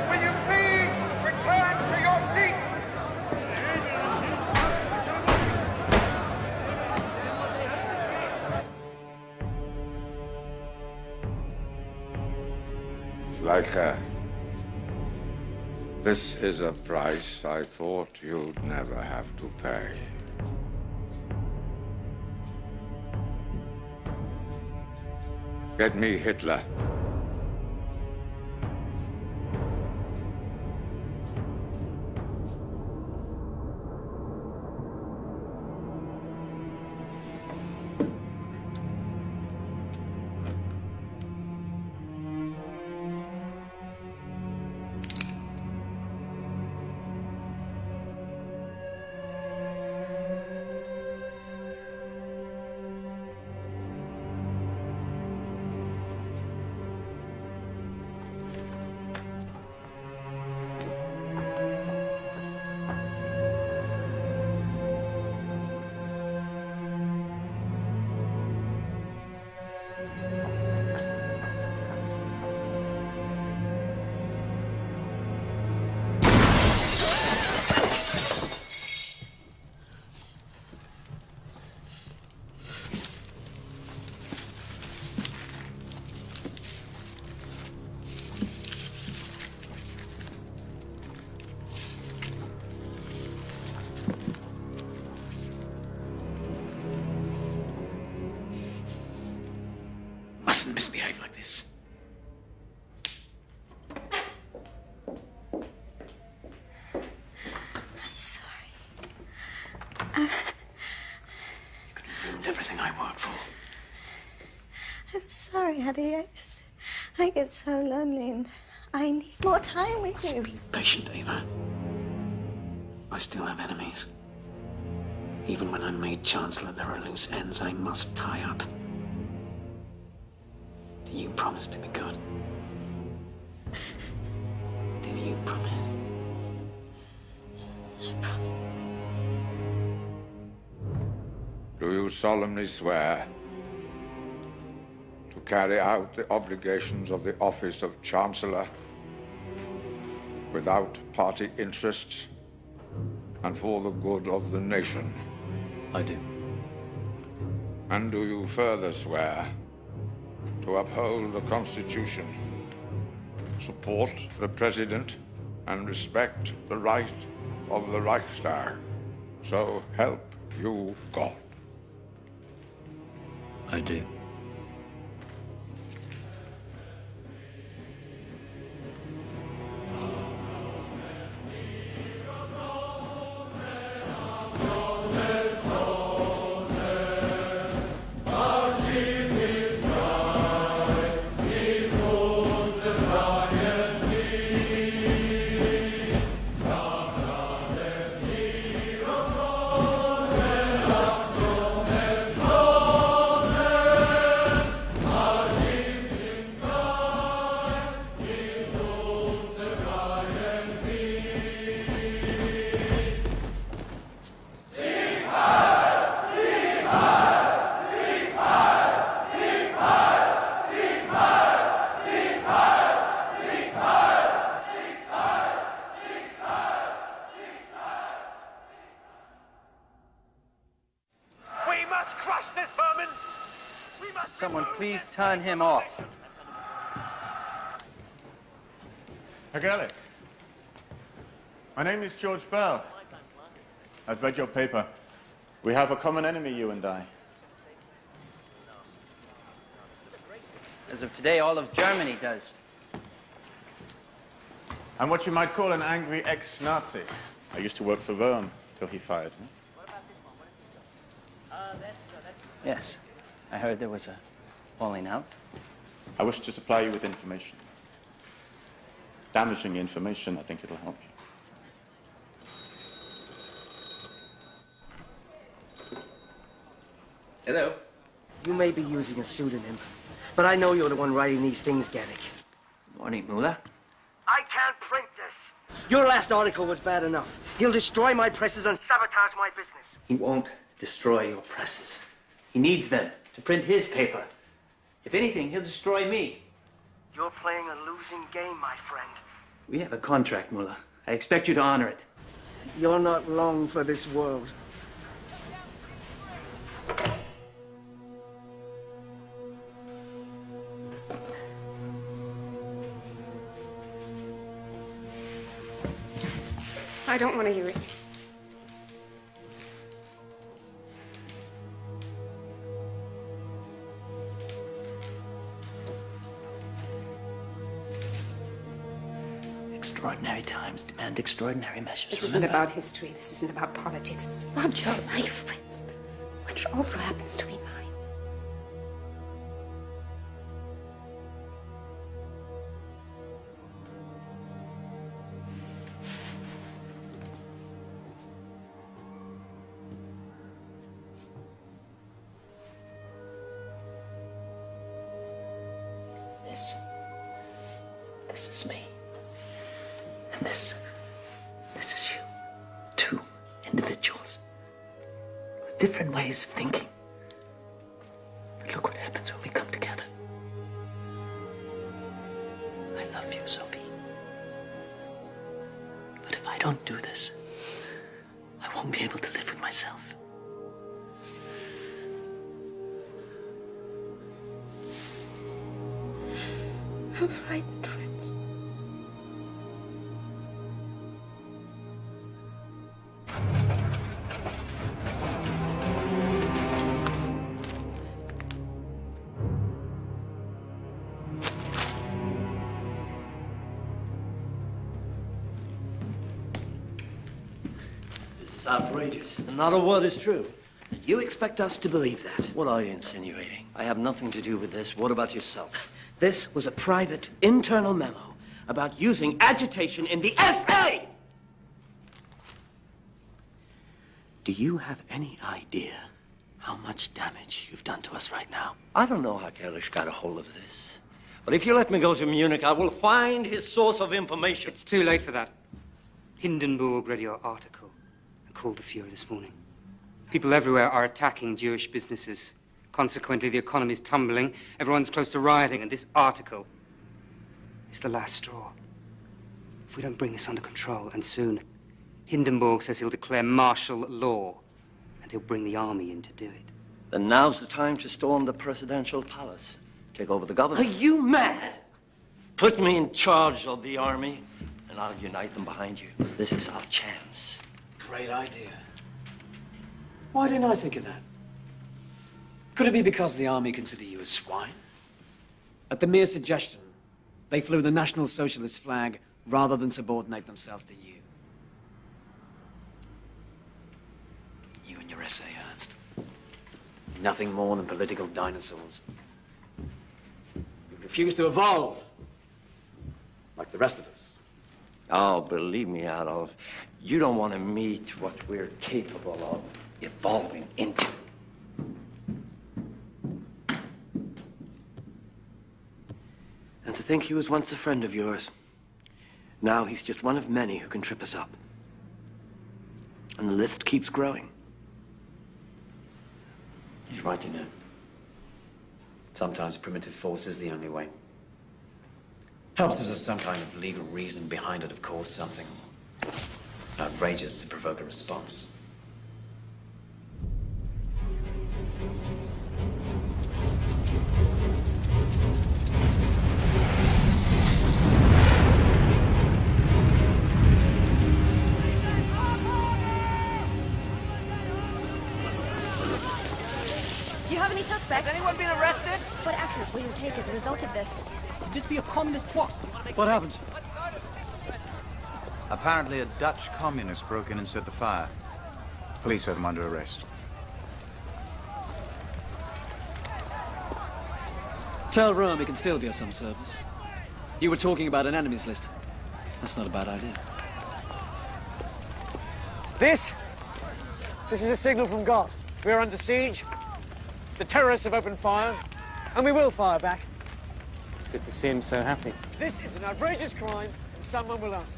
Will you please return to your seats? Schleicher, this is a price I thought you'd never have to pay. Get me Hitler. Mustn't misbehave like this. I'm sorry, Eddie. I get so lonely and I need more time with you. Be patient, Ava. I still have enemies. Even when I'm made Chancellor, there are loose ends I must tie up. Do you promise to be good? Do you promise? Do you solemnly swear to carry out the obligations of the office of Chancellor without party interests and for the good of the nation? I do. And do you further swear to uphold the Constitution, support the President, and respect the right of the Reichstag? So help you God. I do. We must crush this vermin! We must... Someone please turn him off. Herr Gerlich, my name is George Bell. I've read your paper. We have a common enemy, you and I. As of today, all of Germany does. I'm what you might call an angry ex-Nazi. I used to work for Röhm till he fired me. Yes, I heard there was a falling out. I wish to supply you with information. Damaging information, I think it'll help you. Hello? You may be using a pseudonym, but I know you're the one writing these things, Gerlich. Morning, Mullah. I can't print this. Your last article was bad enough. He'll destroy my presses and sabotage my business. He won't destroy your presses. He needs them to print his paper. If anything, he'll destroy me. You're playing a losing game, my friend. We have a contract, Mullah. I expect you to honor it. You're not long for this world. I don't want to hear it. Extraordinary times demand extraordinary measures. This isn't about history. This isn't about politics. It's about your life, Fritz, which also happens to be mine. This is me. And this is you. Two individuals with different ways of thinking. But look what happens when we come together. I love you, Sophie. But if I don't do this, I won't be able to live with myself. I'm frightened, Fritz. This is outrageous. And not a word is true. And You expect us to believe that? What are you insinuating? I have nothing to do with this. What about yourself? This was a private, internal memo about using agitation in the SA! Do you have any idea how much damage you've done to us right now? I don't know how Kalish got a hold of this. But if you let me go to Munich, I will find his source of information. It's too late for that. Hindenburg read your article and called the Fuhrer this morning. People everywhere are attacking Jewish businesses. Consequently, the economy's tumbling, everyone's close to rioting, and this article is the last straw. If we don't bring this under control, and soon, Hindenburg says he'll declare martial law, and he'll bring the army in to do it. Then now's the time to storm the presidential palace. Take over the government. Are you mad? Put me in charge of the army, and I'll unite them behind you. This is our chance. Great idea. Why didn't I think of that? Could it be because the army consider you as swine? At the mere suggestion, they flew the National Socialist flag rather than subordinate themselves to you. You and your essay, Ernst. Nothing more than political dinosaurs. You refuse to evolve, like the rest of us. Oh, believe me, Adolf, you don't want to meet what we're capable of evolving into. And to think he was once a friend of yours. Now he's just one of many who can trip us up. And the list keeps growing. He's right, you know. Sometimes primitive force is the only way. Helps if there's some kind of legal reason behind it, of course, something outrageous to provoke a response. Do you have any suspects? Has anyone been arrested? What actions will you take as a result of this? Could this be a communist plot? What happened? Apparently a Dutch communist broke in and set the fire. Police have him under arrest. Tell Rome he can still be of some service. You were talking about an enemies list. That's not a bad idea. This is a signal from God. We are under siege. The terrorists have opened fire, and we will fire back. It's good to see him so happy. This is an outrageous crime, and someone will answer.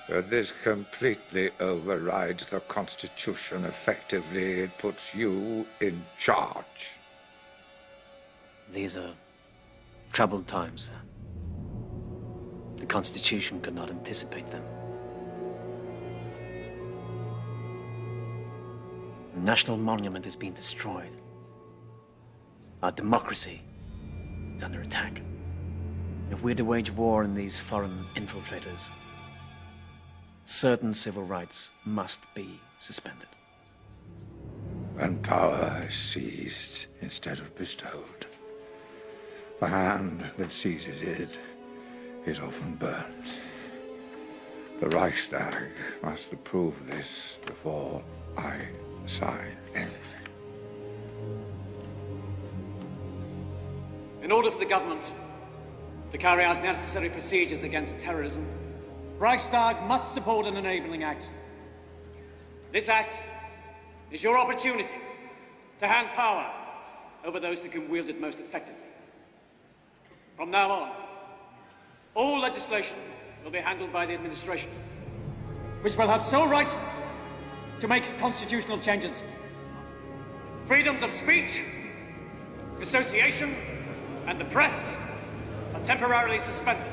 But this completely overrides the Constitution. Effectively, it puts you in charge. These are troubled times, sir. The Constitution could not anticipate them. The national monument is being destroyed. Our democracy is under attack. If we're to wage war on these foreign infiltrators, certain civil rights must be suspended. When power is seized instead of bestowed, the hand that seizes it is often burnt. The Reichstag must approve this before I sign anything. In order for the government to carry out necessary procedures against terrorism, Reichstag must support an enabling act. This act is your opportunity to hand power over those that can wield it most effectively. From now on, all legislation will be handled by the administration, which will have sole right to make constitutional changes. Freedoms of speech, association, and the press are temporarily suspended.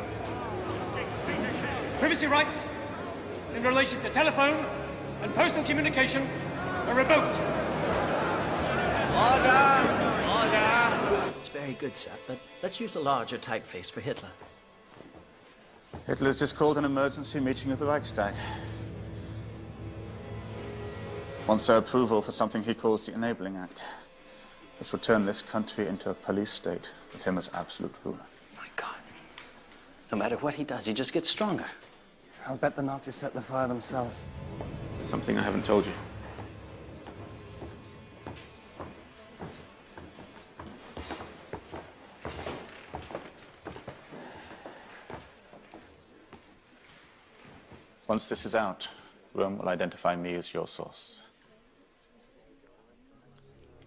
Privacy rights in relation to telephone and postal communication are revoked. Order! It's very good, sir, but let's use a larger typeface for Hitler. Hitler's just called an emergency meeting of the Reichstag. Wants their approval for something he calls the Enabling Act, which will turn this country into a police state with him as absolute ruler. My God. No matter what he does, he just gets stronger. I'll bet the Nazis set the fire themselves. Something I haven't told you. Once this is out, Rome will identify me as your source.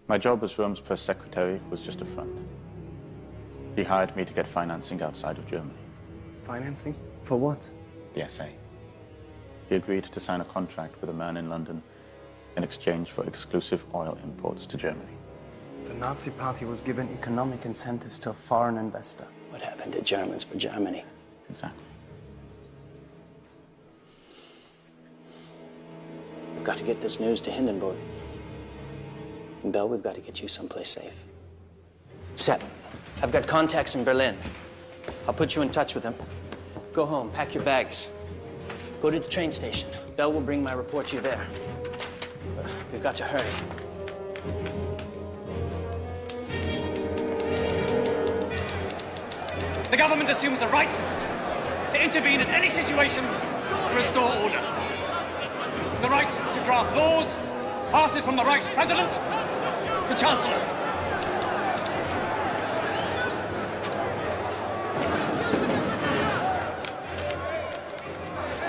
My job as Rome's press secretary was just a front. He hired me to get financing outside of Germany. Financing? For what? The SA. He agreed to sign a contract with a man in London in exchange for exclusive oil imports to Germany. The Nazi Party was given economic incentives to a foreign investor. What happened to Germans for Germany? Exactly. We've got to get this news to Hindenburg. And Bell, we've got to get you someplace safe. Sepp, I've got contacts in Berlin. I'll put you in touch with them. Go home, pack your bags. Go to the train station. Bell will bring my report to you there. We've got to hurry. The government assumes the right to intervene in any situation to restore order. The right to draft laws passes from the Reich's president to Chancellor.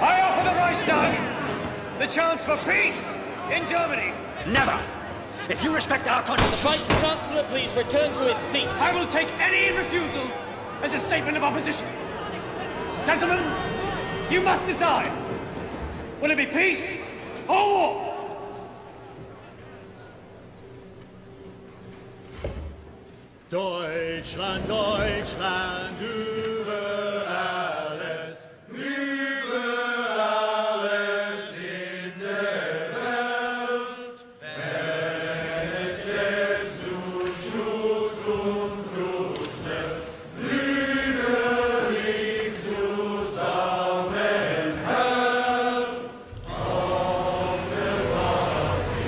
I offer the Reichstag the chance for peace in Germany. Never! If you respect our country, the Vice Chancellor please return to his seat. I will take any refusal as a statement of opposition. Gentlemen, you must decide. Will it be peace or war? Deutschland, Deutschland, über alles, über alles in der Welt. Wenn es dir zu Schuss und Grüße, brüderlich zusammenhält. Auf der Basis alle Welt,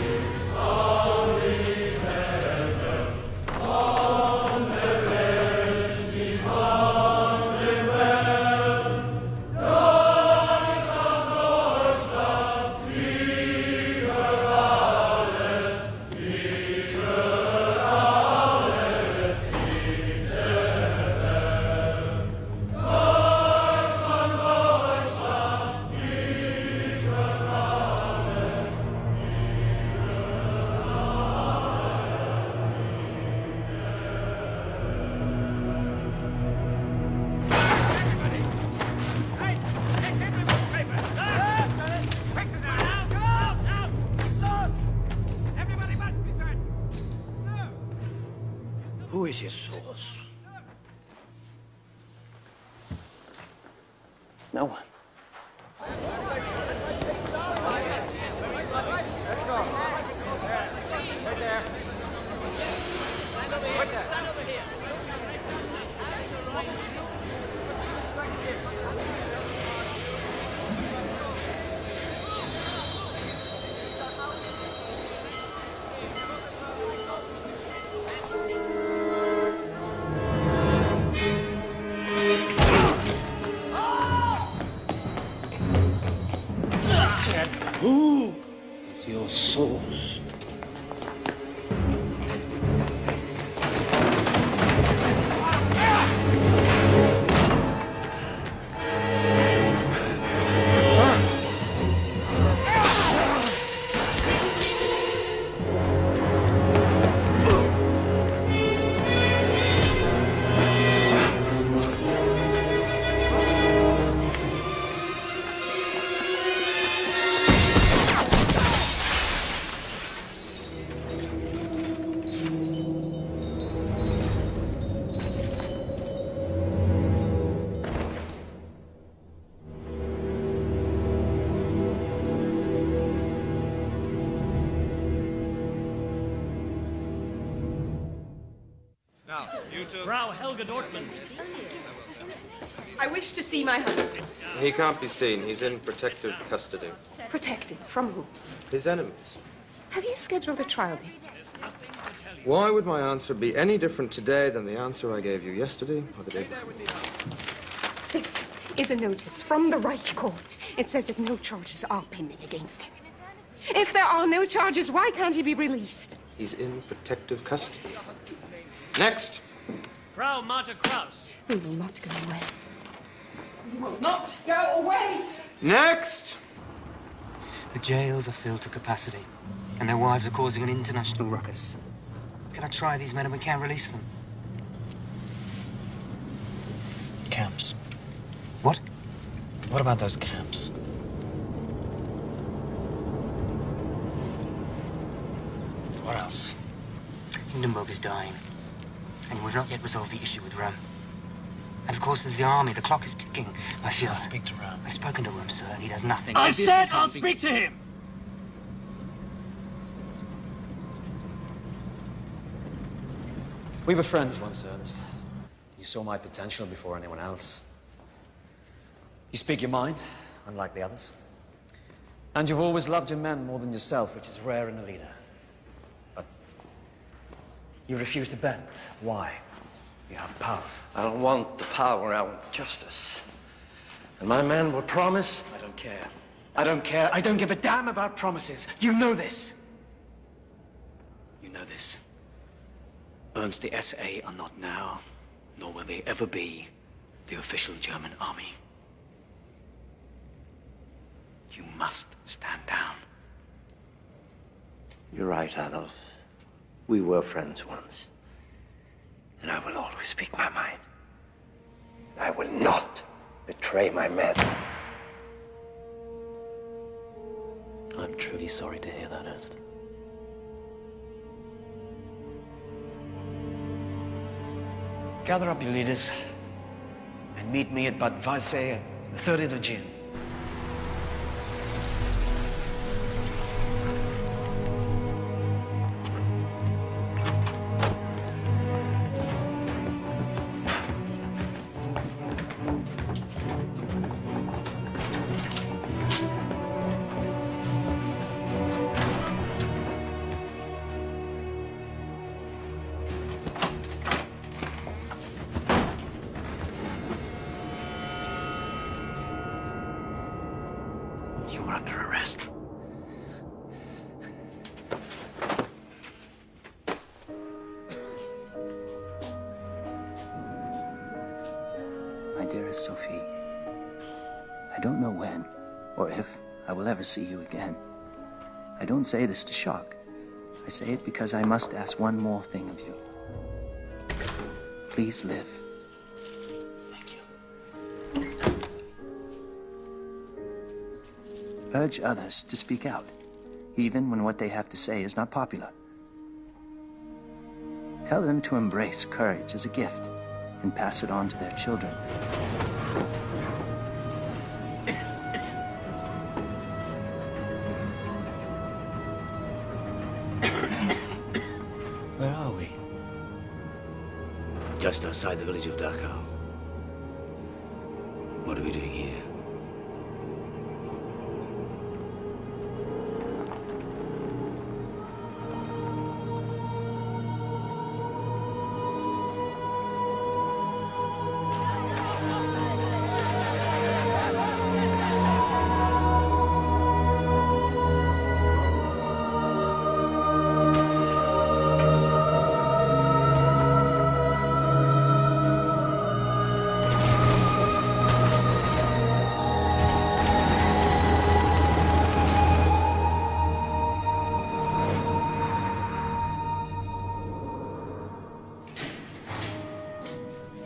Who is his source? No one. Let's go. Right there. Stand over here. Who is your source? Now, you two. Frau Helga Dortmund. I wish to see my husband. He can't be seen. He's in protective custody. Protected from who? His enemies. Have you scheduled a trial date? Why would my answer be any different today than the answer I gave you yesterday or the day before? This is a notice from the Reich Court. It says that no charges are pending against him. If there are no charges, why can't he be released? He's in protective custody. Next! Frau Marta Kraus. We will not go away. We will not go away! Next! The jails are filled to capacity, and their wives are causing an international ruckus. We cannot try these men and we can't release them. Camps. What? What about those camps? What else? Hindenburg is dying, and we've not yet resolved the issue with Rome. And of course, there's the army. The clock is ticking. I feel. I'll speak to Rome. I've spoken to Rome, sir, and he does nothing. I said I'll speak to him! We were friends once, Ernest. You saw my potential before anyone else. You speak your mind, unlike the others. And you've always loved your men more than yourself, which is rare in a leader. But you refuse to bend. Why? You have power. I don't want the power, I want justice. And my men will promise. I don't care. I don't care. I don't give a damn about promises. You know this. You know this. Ernst, the SA are not now, nor will they ever be, the official German army. You must stand down. You're right, Adolf. We were friends once. And I will always speak my mind. I will not betray my men. I'm truly sorry to hear that, Ernst. Gather up your leaders and meet me at Bad Weißsee on the 30th of June. You are under arrest. My dearest Sophie, I don't know when or if I will ever see you again. I don't say this to shock. I say it because I must ask one more thing of you. Please live. Urge others to speak out, even when what they have to say is not popular. Tell them to embrace courage as a gift and pass it on to their children. Where are we? Just outside the village of Dachau. What are we doing here?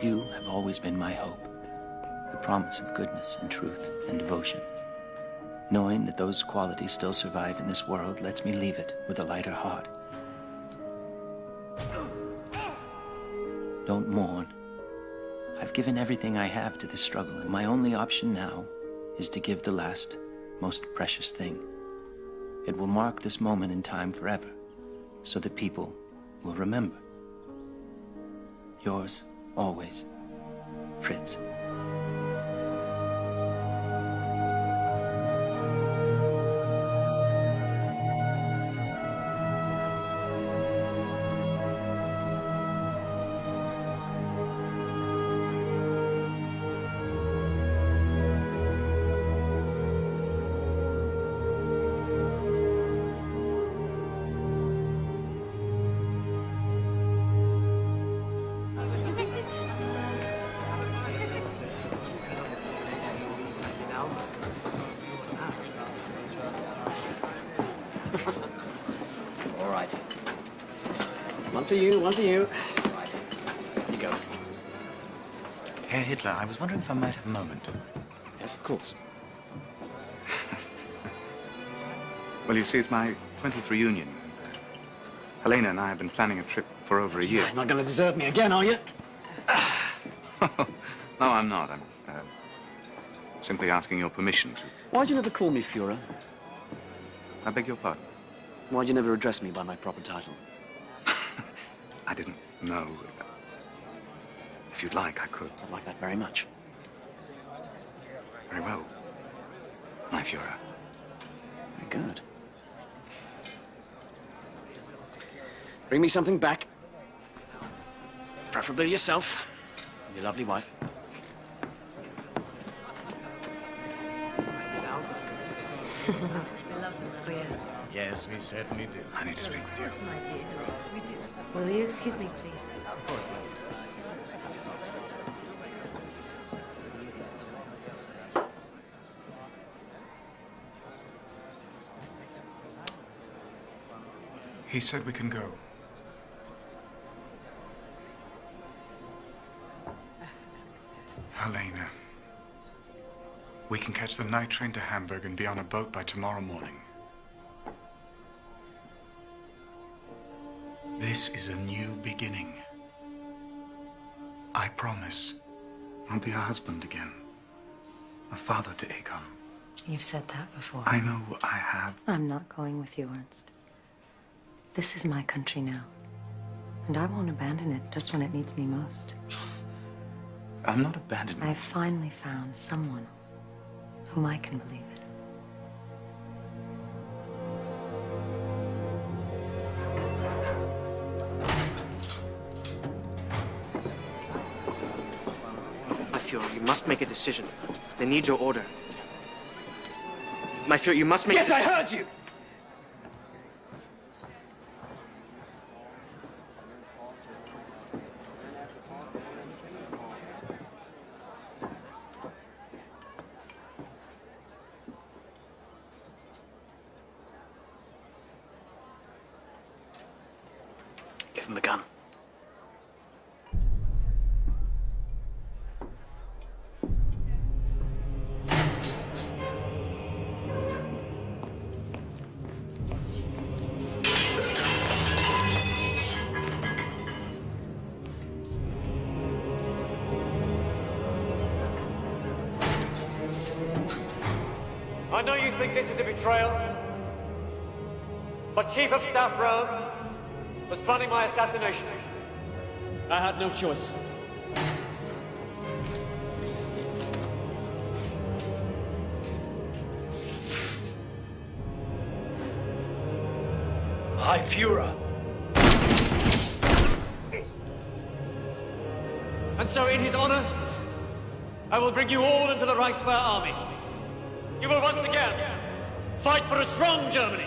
You have always been my hope, the promise of goodness and truth and devotion. Knowing that those qualities still survive in this world lets me leave it with a lighter heart. Don't mourn. I've given everything I have to this struggle, and my only option now is to give the last, most precious thing. It will mark this moment in time forever, so that people will remember. Yours, always, Fritz. One for you, one for you. Right. You go. Herr Hitler, I was wondering if I might have a moment. Yes, of course. Well, you see, it's my 20th reunion. Helena and I have been planning a trip for over a year. You're not going to desert me again, are you? No, I'm not. I'm simply asking your permission to... Why'd you never call me Führer? I beg your pardon? Why'd you never address me by my proper title? I didn't know. If you'd like, I could. I'd like that very much. Very well, my Führer. Very good. Bring me something back. Preferably yourself. Your lovely wife. Yes, we certainly do. I need to speak with you. Yes, my dear. We do. Will you excuse me, please? Of course, He said we can go. Helena, we can catch the night train to Hamburg and be on a boat by tomorrow morning. This is a new beginning. I promise I'll be a husband again, a father to Egon. You've said that before. I know I have. I'm not going with you, Ernst. This is my country now. And I won't abandon it just when it needs me most. I'm not abandoning. I've finally found someone whom I can believe in. My Führer, you must make a decision. They need your order. My Führer, you must make... Yes, I heard you! Give him the gun. I know you think this is a betrayal, but Chief of Staff Rome was planning my assassination. I had no choice. Hi, Führer. And so, in his honor, I will bring you all into the Reichswehr army. You will once again fight for a strong Germany.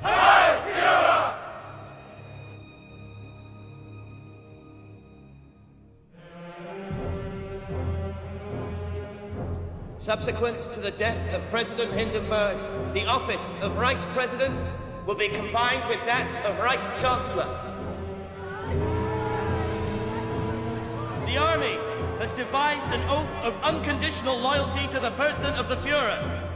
Heil Führer! Subsequent to the death of President Hindenburg, the office of Reichspräsident will be combined with that of Reichschancellor. The army has devised an oath of unconditional loyalty to the person of the Führer,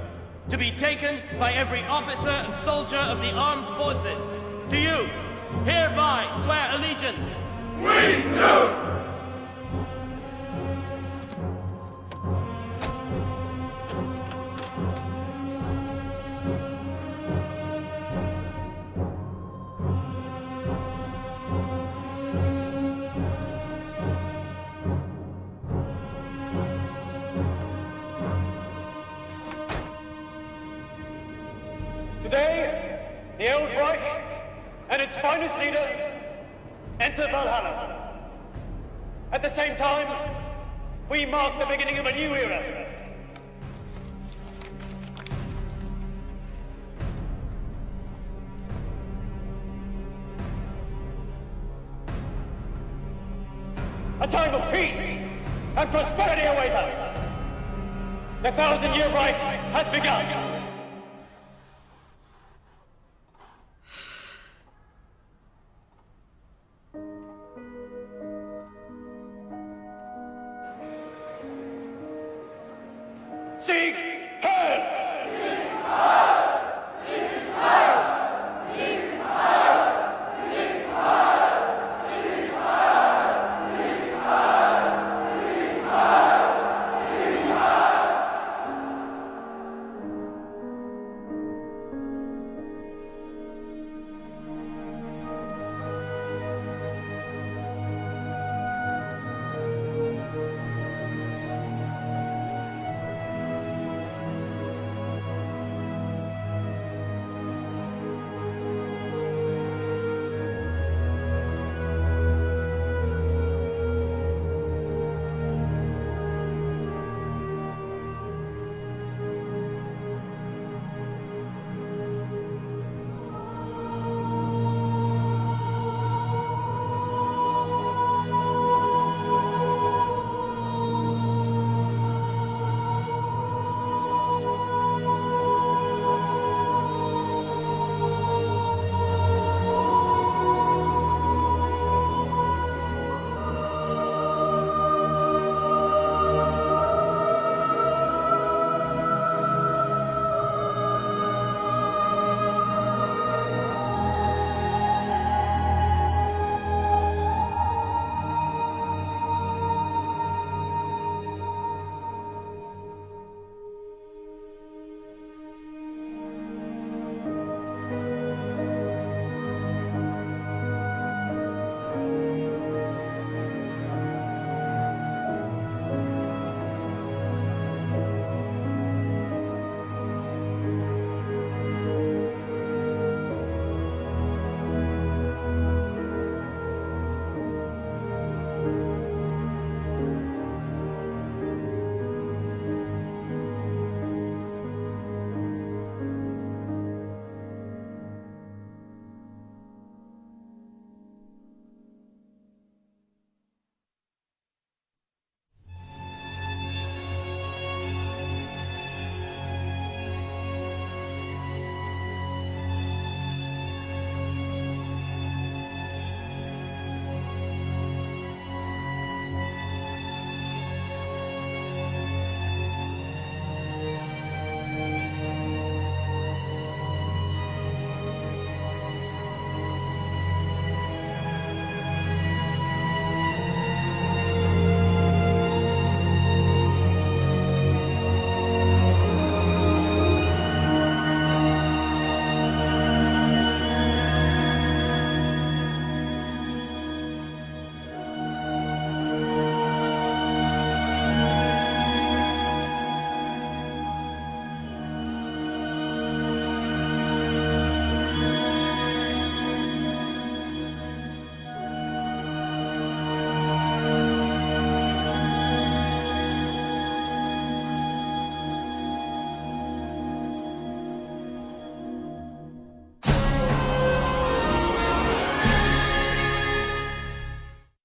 to be taken by every officer and soldier of the armed forces. Do you hereby swear allegiance? We do! Today, the old Reich and its finest leader enter Valhalla. At the same time, we mark the beginning of a new era. A time of peace and prosperity awaits us. The 1,000-year Reich has begun. Sieg